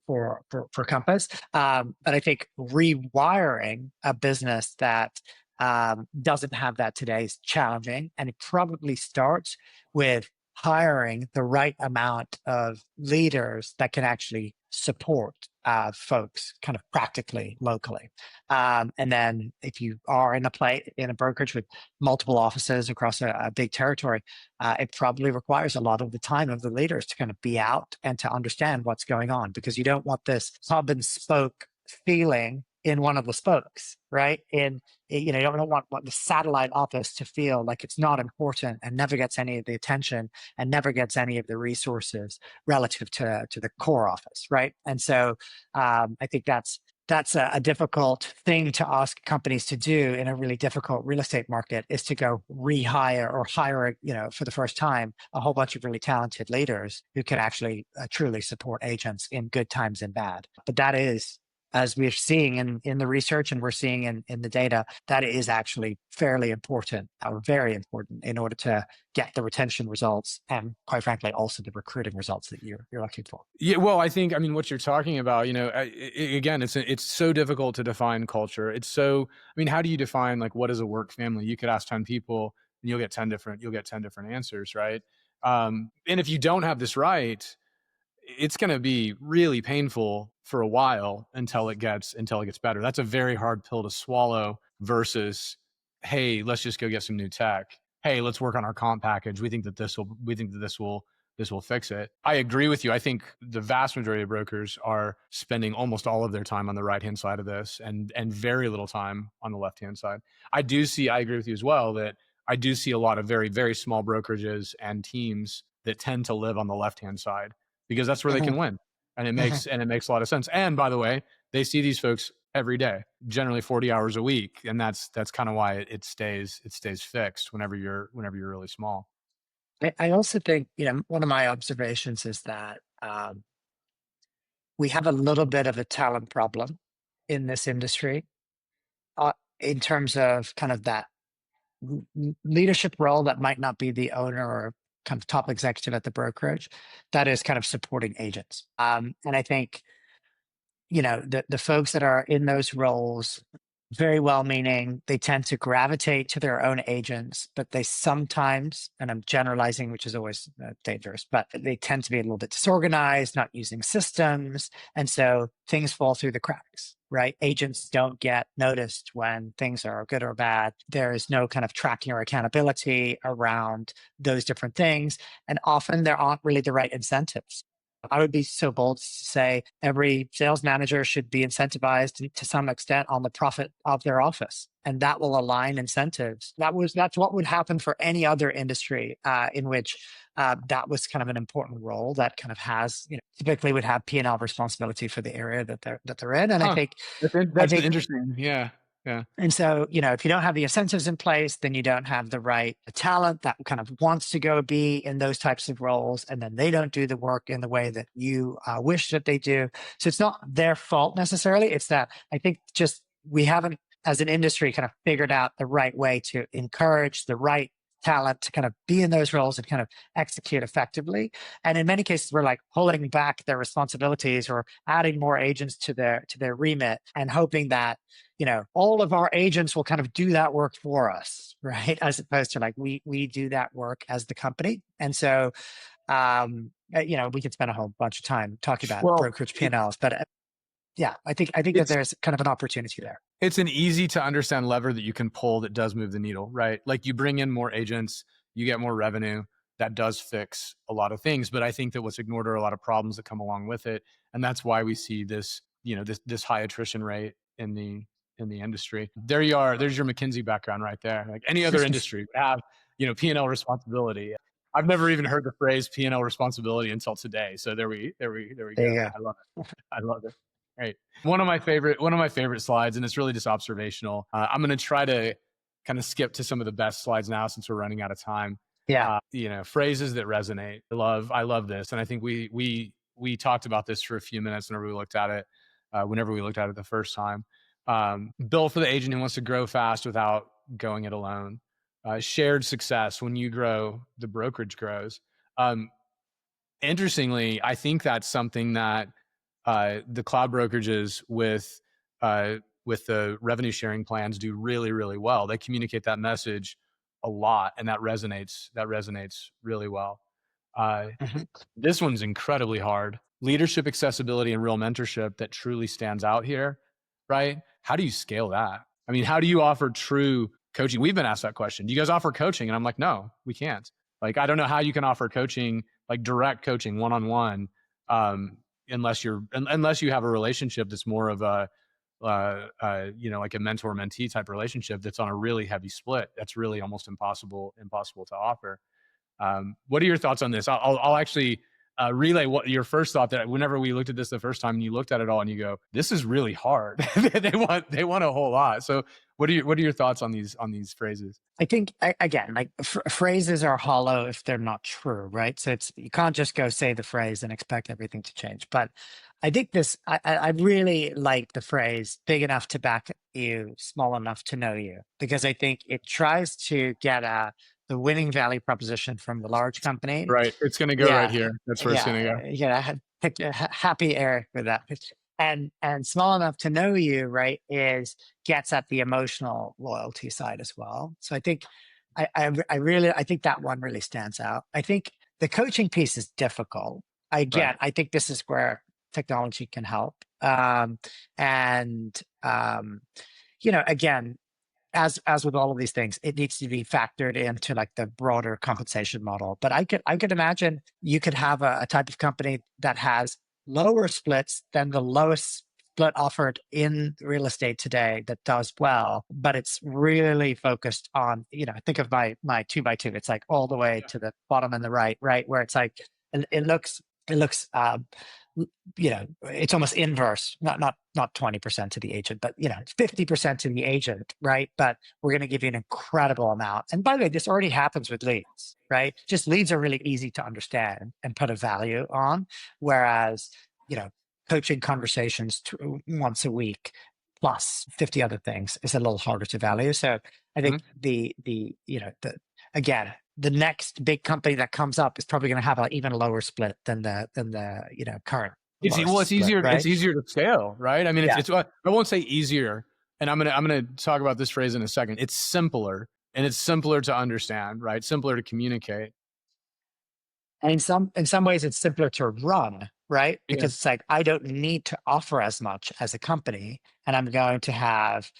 for Compass. But I think rewiring a business that doesn't have that today is challenging, and it probably starts with hiring the right amount of leaders that can actually support folks kind of practically locally. And then if you are in a brokerage with multiple offices across a big territory, it probably requires a lot of the time of the leaders to kind of be out and to understand what's going on, because you don't want this hub and spoke feeling in one of the spokes, right? You don't want the satellite office to feel like it's not important and never gets any of the attention and never gets any of the resources relative to the core office, right? And so I think that's a difficult thing to ask companies to do in a really difficult real estate market, is to go rehire or hire, for the first time, a whole bunch of really talented leaders who can actually truly support agents in good times and bad. But that is, as we're seeing in the research and we're seeing in the data, that is actually fairly important, or very important, in order to get the retention results and, quite frankly, also the recruiting results that you're looking for. Yeah, well, I think, what you're talking about, again, it's so difficult to define culture. How do you define, like, what is a work family? You could ask 10 people and you'll get 10 different answers, right? And if you don't have this right, it's going to be really painful for a while until it gets better. That's a very hard pill to swallow versus, hey, let's just go get some new tech. Hey, let's work on our comp package. We think that this will fix it. I agree with you. I think the vast majority of brokers are spending almost all of their time on the right-hand side of this and very little time on the left-hand side. I agree with you as well, that I do see a lot of very, very small brokerages and teams that tend to live on the left-hand side, because that's where they can win. And it makes a lot of sense. And by the way, they see these folks every day, generally 40 hours a week. And that's kind of why it stays fixed whenever you're really small. I also think, one of my observations is that we have a little bit of a talent problem in this industry, in terms of kind of that leadership role that might not be the owner or kind of top executive at the brokerage, that is kind of supporting agents. And I think, the folks that are in those roles, very well meaning, they tend to gravitate to their own agents, but they sometimes, and I'm generalizing, which is always dangerous, but they tend to be a little bit disorganized, not using systems. And so things fall through the cracks, right? Agents don't get noticed when things are good or bad. There is no kind of tracking or accountability around those different things. And often there aren't really the right incentives. I would be so bold to say every sales manager should be incentivized to some extent on the profit of their office, and that will align incentives. That's what would happen for any other industry in which that was kind of an important role that kind of has, typically would have P&L responsibility for the area that they're in. And I think that's interesting. Yeah. Yeah. And so, if you don't have the incentives in place, then you don't have the right talent that kind of wants to go be in those types of roles. And then they don't do the work in the way that you wish that they do. So it's not their fault necessarily. It's that I think just we haven't, as an industry, kind of figured out the right way to encourage the right talent to kind of be in those roles and kind of execute effectively. And in many cases, we're like pulling back their responsibilities or adding more agents to their remit and hoping that, all of our agents will kind of do that work for us, right? As opposed to like, we do that work as the company. And so, we could spend a whole bunch of time talking about brokerage P&Ls, but yeah, I think that there's kind of an opportunity there. It's an easy to understand lever that you can pull that does move the needle, right? Like, you bring in more agents, you get more revenue. That does fix a lot of things. But I think that what's ignored are a lot of problems that come along with it. And that's why we see this, this high attrition rate in the industry. There you are. There's your McKinsey background right there. Like any other industry would have, P&L responsibility. I've never even heard the phrase P&L responsibility until today. So there we There go. you go. I love it. I love it. Right. One of my favorite slides, and it's really just observational. I'm going to try to kind of skip to some of the best slides now since we're running out of time. Yeah. Phrases that resonate. I love this, and I think we talked about this for a few minutes whenever we looked at it. The first time. Built for the agent who wants to grow fast without going it alone. Shared success. When you grow, the brokerage grows. Interestingly, I think that's something that the cloud brokerages with the revenue sharing plans do really, really well. They communicate that message a lot, and that resonates really well. Mhm. This one's incredibly hard. Leadership, accessibility, and real mentorship that truly stands out here, right? How do you scale that? I mean, how do you offer true coaching? We've been asked that question. Do you guys offer coaching? And I'm like, no, we can't. Like, I don't know how you can offer coaching, like direct coaching, one-on-one, unless you have a relationship that's more of a, like a mentor-mentee type relationship that's on a really heavy split. That's really almost impossible to offer. What are your thoughts on this? I'll actually relay what your first thought, that whenever we looked at this the first time and you looked at it all and you go, this is really hard. they want a whole lot. So what are your thoughts on these phrases? I think again, like phrases are hollow if they're not true, right? So you can't just go say the phrase and expect everything to change. But I think I really like the phrase "big enough to back you, small enough to know you," because I think it tries to get the winning value proposition from the large company. Right. It's going to go right Yeah, here. That's where it's going to go. I had picked happy Eric with that. And small enough to know you, right, gets at the emotional loyalty side as well. So I think I think that one really stands out. I think the coaching piece is difficult. Right. I think this is where technology can help. And again, as with all of these things, it needs to be factored into like the broader compensation model. But I could imagine you could have a type of company that has lower splits than the lowest split offered in real estate today that does well, but it's really focused on, think of my 2x2. It's like all the way to the bottom and the right, where it's like it looks it's almost inverse, not 20% to the agent, but 50% to the agent, right? But we're going to give you an incredible amount. And by the way, this already happens with leads, right? Just leads are really easy to understand and put a value on, whereas coaching conversations once a week plus 50 other things is a little harder to value. So I think again, the next big company that comes up is probably going to have an even lower split than the current. It's easier. Right? It's easier to scale, right? I mean, Yeah. it's I won't say easier, and I'm gonna talk about this phrase in a second. It's simpler, and it's simpler to understand, right? Simpler to communicate. And in some ways, it's simpler to run, right? Yeah. Because it's like I don't need to offer as much as a company, and I'm going to have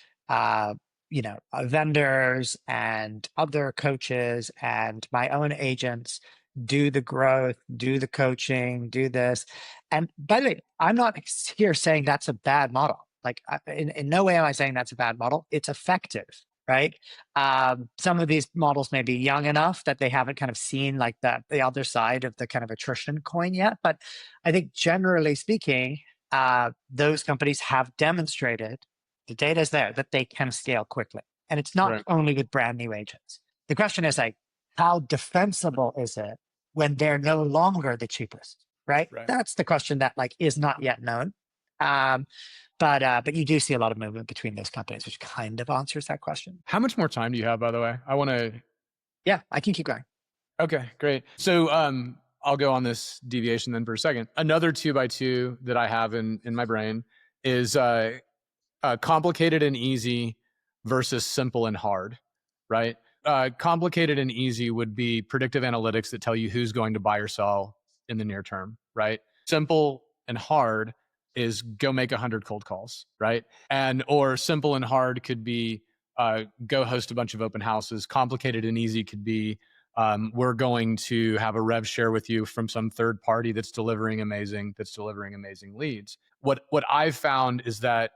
vendors and other coaches and my own agents do the growth, do the coaching, do this. And by the way, I'm not here saying that's a bad model. Like in no way am I saying that's a bad model. It's effective, right? Some of these models may be young enough that they haven't kind of seen like the other side of the kind of attrition coin yet. But I think generally speaking, those companies have demonstrated, the data is there, that they can scale quickly. And it's not only with brand new agents. The question is like, how defensible is it when they're no longer the cheapest, right? That's the question that like is not yet known. But you do see a lot of movement between those companies, which kind of answers that question. How much more time do you have, by the way? I want to. Yeah, I can keep going. Okay, great. So I'll go on this deviation then for a second. Another 2x2 that I have in my brain is complicated and easy versus simple and hard, right? Complicated and easy would be predictive analytics that tell you who's going to buy or sell in the near term, right? Simple and hard is go make 100 cold calls, right? Or simple and hard could be go host a bunch of open houses. Complicated and easy could be we're going to have a rev share with you from some third party that's delivering amazing leads. What I've found is that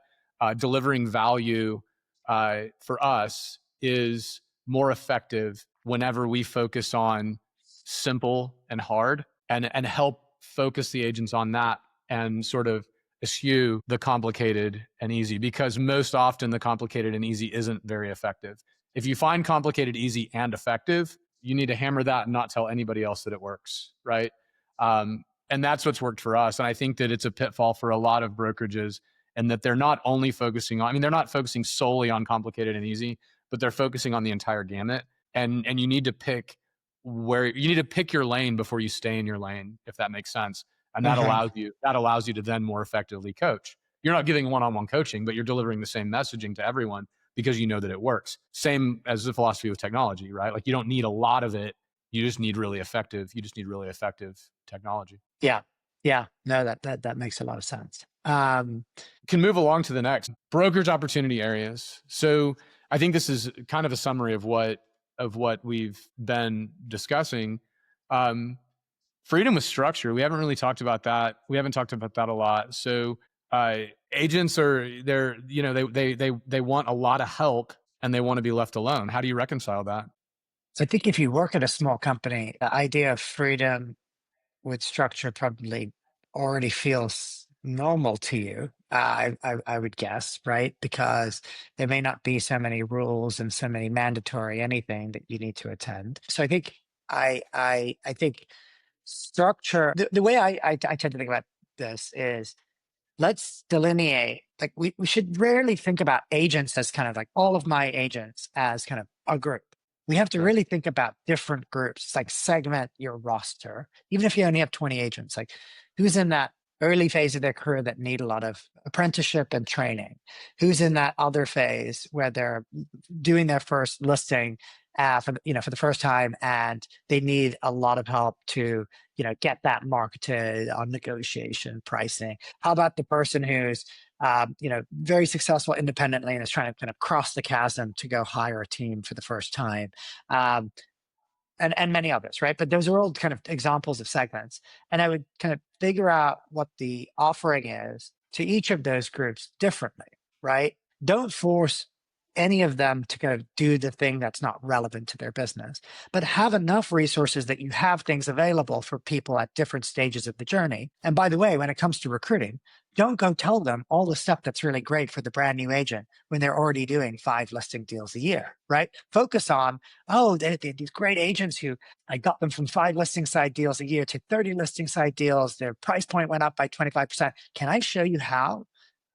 delivering value for us is more effective whenever we focus on simple and hard, and help focus the agents on that, and sort of eschew the complicated and easy, because most often the complicated and easy isn't very effective. If you find complicated, easy, and effective, you need to hammer that and not tell anybody else that it works, right? And that's what's worked for us. And I think that it's a pitfall for a lot of brokerages, and that they're not only focusing on, I mean, they're not focusing solely on complicated and easy, but they're focusing on the entire gamut. And you need to pick your lane before you stay in your lane, if that makes sense. And that allows you to then more effectively coach. You're not giving one-on-one coaching, but you're delivering the same messaging to everyone because you know that it works. Same as the philosophy with technology, right? Like, you don't need a lot of it. You just need really effective technology. Yeah. Yeah. No, that makes a lot of sense. Can move along to the next brokerage opportunity areas. So I think this is kind of a summary of what we've been discussing. Freedom with structure. We haven't really talked about that. We haven't talked about that a lot. So agents they want a lot of help, and they want to be left alone. How do you reconcile that? So I think if you work at a small company, the idea of freedom with structure probably already feels normal to you. I would guess, right? Because there may not be so many rules and so many mandatory anything that you need to attend. So I think I think structure. The way I tend to think about this is, let's delineate. Like, we should rarely think about agents as kind of like all of my agents as kind of a group. We have to really think about different groups. It's like segment your roster, even if you only have 20 agents. Like, who's in that early phase of their career that need a lot of apprenticeship and training? Who's in that other phase where they're doing their first listing for the first time, and they need a lot of help to get that marketed on negotiation, pricing? How about the person who's very successful independently and is trying to kind of cross the chasm to go hire a team for the first time? And many others, right? But those are all kind of examples of segments. And I would kind of figure out what the offering is to each of those groups differently, right? Don't force any of them to kind of do the thing that's not relevant to their business, but have enough resources that you have things available for people at different stages of the journey. And by the way, when it comes to recruiting, don't go tell them all the stuff that's really great for the brand new agent when they're already doing 5 listing deals a year, right? Focus on, they're these great agents who I got them from 5 listing side deals a year to 30 listing side deals. Their price point went up by 25%. Can I show you how?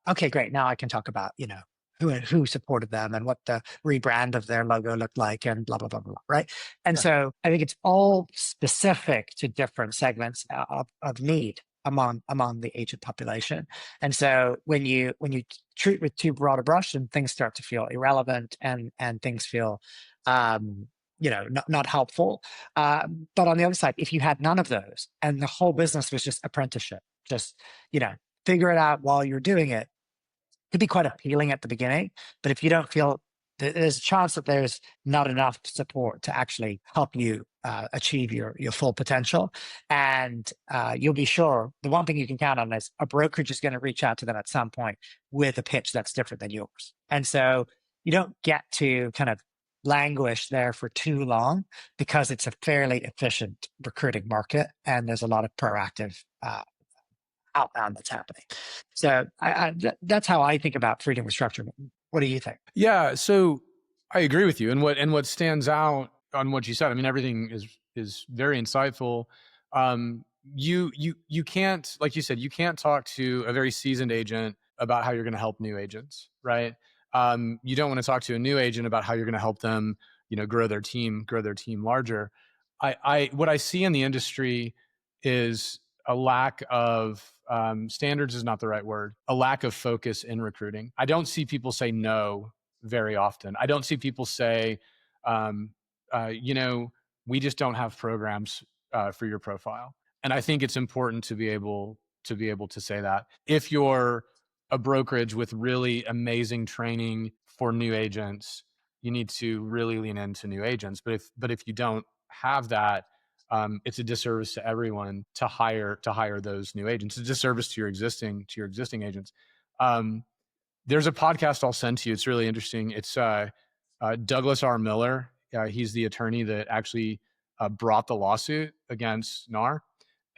Okay, great. Now I can talk about, who supported them and what the rebrand of their logo looked like and blah, blah, blah, blah, right? And so I think it's all specific to different segments of need among the agent population. And so when you treat with too broad a brush, then things start to feel irrelevant and things feel not helpful. But on the other side, if you had none of those and the whole business was just apprenticeship, just figure it out while you're doing it, could be quite appealing at the beginning. But if you don't feel, there's a chance that there's not enough support to actually help you achieve your full potential. And you'll be sure the one thing you can count on is a brokerage is going to reach out to them at some point with a pitch that's different than yours. And so you don't get to kind of languish there for too long, because it's a fairly efficient recruiting market and there's a lot of proactive outbound that's happening. So that's how I think about freedom with structure. What do you think? Yeah, so I agree with you. And what stands out on what you said, I mean, everything is very insightful. You can't, like you said, you can't talk to a very seasoned agent about how you're going to help new agents, right? You don't want to talk to a new agent about how you're going to help them, grow their team larger. What I see in the industry is a lack of standards is not the right word, a lack of focus in recruiting. I don't see people say no very often. I don't see people say, we just don't have programs for your profile. And I think it's important to be able to say that. If you're a brokerage with really amazing training for new agents, you need to really lean into new agents. But if you don't have that, it's a disservice to everyone to hire those new agents. It's a disservice to your existing agents. There's a podcast I'll send to you. It's really interesting. It's Douglas R. Miller. He's the attorney that actually brought the lawsuit against NAR.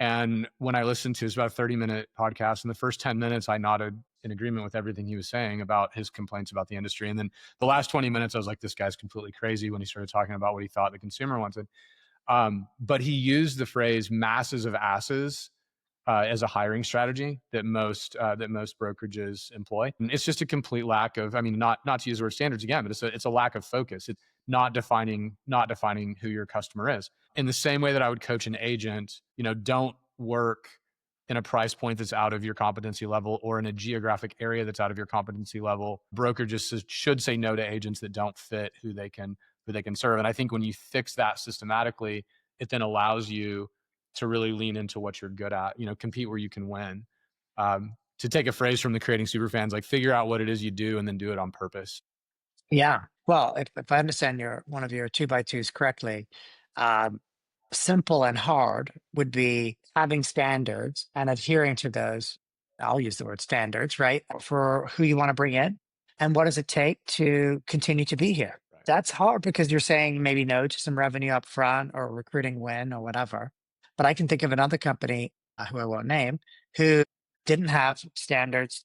And when I listened to, it was about a 30-minute podcast, in the first 10 minutes, I nodded in agreement with everything he was saying about his complaints about the industry. And then the last 20 minutes, I was like, this guy's completely crazy when he started talking about what he thought the consumer wanted. But he used the phrase masses of asses as a hiring strategy that most brokerages employ. And it's just a complete lack of, I mean, not to use the word standards again, but it's a lack of focus. It's not defining who your customer is. In the same way that I would coach an agent, don't work in a price point that's out of your competency level or in a geographic area that's out of your competency level. Brokerages should say no to agents that don't fit who they can serve. And I think when you fix that systematically, it then allows you to really lean into what you're good at, compete where you can win. To take a phrase from the Creating Superfans, like figure out what it is you do and then do it on purpose. Yeah. Well, if I understand one of your 2x2s correctly, simple and hard would be having standards and adhering to those. I'll use the word standards, right? For who you want to bring in and what does it take to continue to be here. Right. That's hard because you're saying maybe no to some revenue up front or recruiting win or whatever. But I can think of another company who I won't name who didn't have standards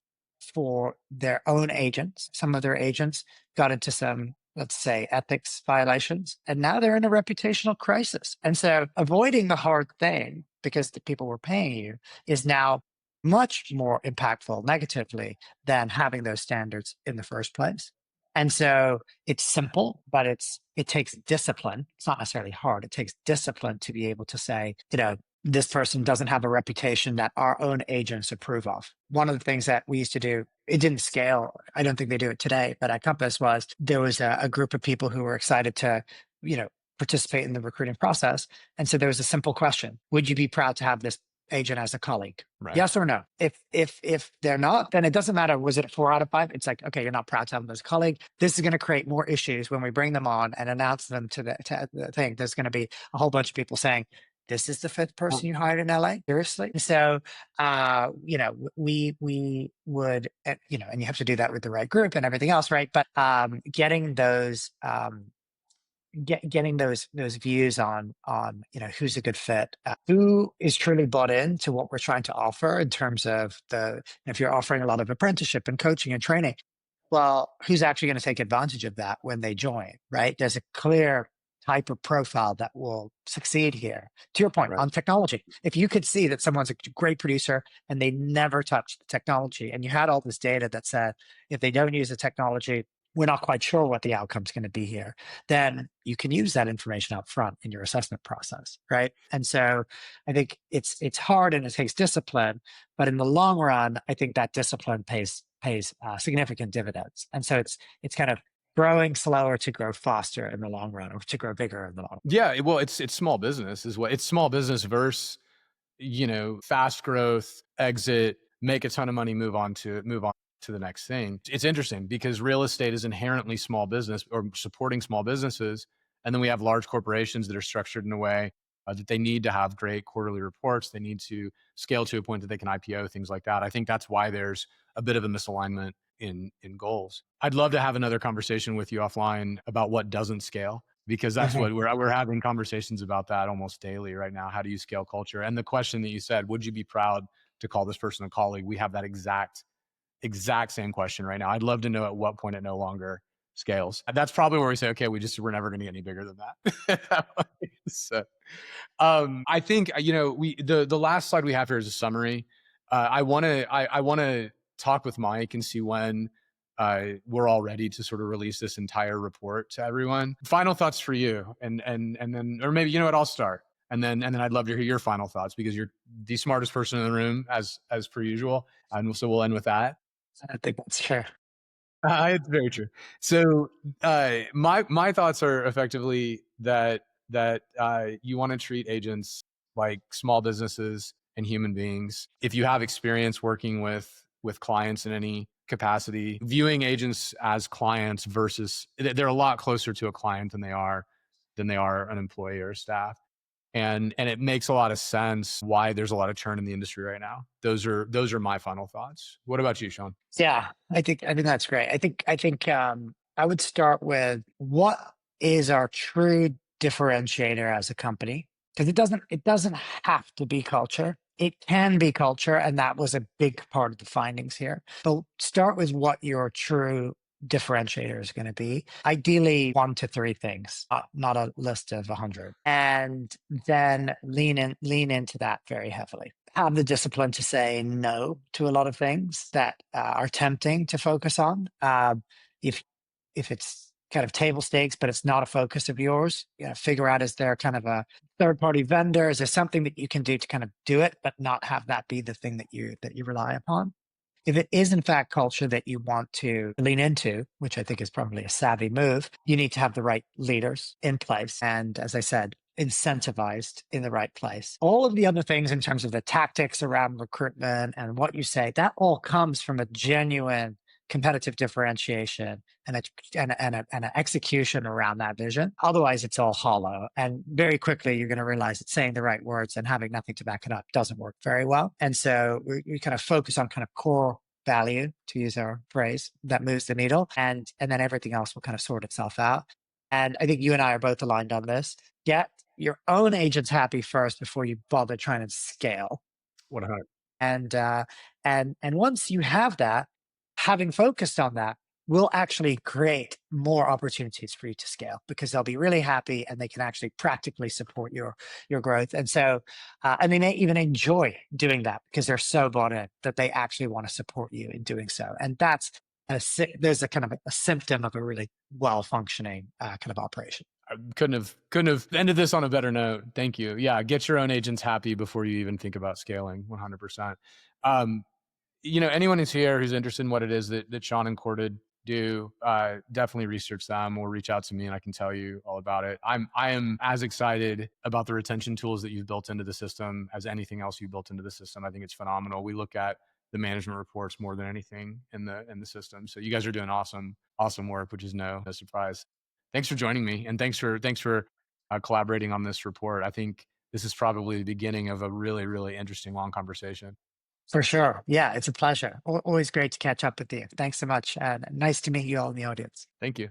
for their own agents. Some of their agents got into some, let's say, ethics violations, and now they're in a reputational crisis. And so avoiding the hard thing because the people were paying you is now much more impactful negatively than having those standards in the first place. And so it's simple, but it takes discipline. It's not necessarily hard. It takes discipline to be able to say, this person doesn't have a reputation that our own agents approve of. One of the things that we used to do, it didn't scale. I don't think they do it today, but at Compass there was a group of people who were excited to, participate in the recruiting process. And so there was a simple question: would you be proud to have this agent as a colleague? Right. Yes or no? If they're not, then it doesn't matter. Was it 4 out of 5? It's like, okay, you're not proud to have them as a colleague. This is going to create more issues when we bring them on and announce them to the thing. There's going to be a whole bunch of people saying, this is the 5th person you hired in LA? Seriously? So, we would, and you have to do that with the right group and everything else, right? But getting those getting those views on who's a good fit, who is truly bought into what we're trying to offer in terms of if you're offering a lot of apprenticeship and coaching and training, well, who's actually going to take advantage of that when they join, right? There's a clear type of profile that will succeed here. To your point, right, on technology, if you could see that someone's a great producer and they never touched the technology, and you had all this data that said, if they don't use the technology, we're not quite sure what the outcome's going to be here, then you can use that information up front in your assessment process, right? And so I think it's hard and it takes discipline, but in the long run, I think that discipline pays significant dividends. And so it's kind of growing slower to grow faster in the long run, or to grow bigger in the long run. Yeah, well, it's small business is what it's small business versus, fast growth, exit, make a ton of money, move on to the next thing. It's interesting because real estate is inherently small business or supporting small businesses. And then we have large corporations that are structured in a way that they need to have great quarterly reports. They need to scale to a point that they can IPO, things like that. I think that's why there's a bit of a misalignment in goals. I'd love to have another conversation with you offline about what doesn't scale, because that's what we're having conversations about that almost daily right now. How do you scale culture? And the question that you said, would you be proud to call this person a colleague? We have that exact same question right now. I'd love to know at what point it no longer scales. That's probably where we say, okay, we're never going to get any bigger than that. So, I think, the last slide we have here is a summary. I want to talk with Mike and see when we're all ready to sort of release this entire report to everyone. Final thoughts for you, and then, or maybe, I'll start. And then I'd love to hear your final thoughts, because you're the smartest person in the room as per usual. And so we'll end with that. I think that's fair. It's very true. So my thoughts are effectively that you want to treat agents like small businesses and human beings. If you have experience working with clients in any capacity, viewing agents as clients versus they're a lot closer to a client than they are an employee or staff. And it makes a lot of sense why there's a lot of churn in the industry right now. Those are my final thoughts. What about you, Sean? Yeah, I think that's great. I think I would start with, what is our true differentiator as a company, because it doesn't have to be culture. It can be culture, and that was a big part of the findings here. But start with what your true differentiator is going to be. Ideally, 1 to 3 things, not a list of 100, and then lean into that very heavily. Have the discipline to say no to a lot of things that are tempting to focus on. If it's kind of table stakes, but it's not a focus of yours, figure out, is there kind of a third party vendor? Is there something that you can do to kind of do it, but not have that be the thing that you rely upon? If it is in fact culture that you want to lean into, which I think is probably a savvy move, you need to have the right leaders in place. And as I said, incentivized in the right place. All of the other things in terms of the tactics around recruitment and what you say, that all comes from a genuine competitive differentiation and an execution around that vision. Otherwise, it's all hollow. And very quickly, you're going to realize that saying the right words and having nothing to back it up doesn't work very well. And so we kind of focus on kind of core value, to use our phrase, that moves the needle. And then everything else will kind of sort itself out. And I think you and I are both aligned on this. Get your own agents happy first before you bother trying to scale. 100. And once you have that, having focused on that will actually create more opportunities for you to scale, because they'll be really happy and they can actually practically support your growth. And so, and they may even enjoy doing that because they're so bought in that they actually want to support you in doing so. And that's there's a kind of a symptom of a really well functioning kind of operation. I couldn't have ended this on a better note. Thank you. Yeah, get your own agents happy before you even think about scaling. 100%. Anyone who's here who's interested in what it is that Sean and Cordet do, definitely research them or reach out to me and I can tell you all about it. I am as excited about the retention tools that you've built into the system as anything else you built into the system. I think it's phenomenal. We look at the management reports more than anything in the system. So you guys are doing awesome work, which is no surprise. Thanks for joining me, and thanks for collaborating on this report. I think this is probably the beginning of a really, really interesting long conversation. For sure. Yeah, it's a pleasure. Always great to catch up with you. Thanks so much. And nice to meet you all in the audience. Thank you.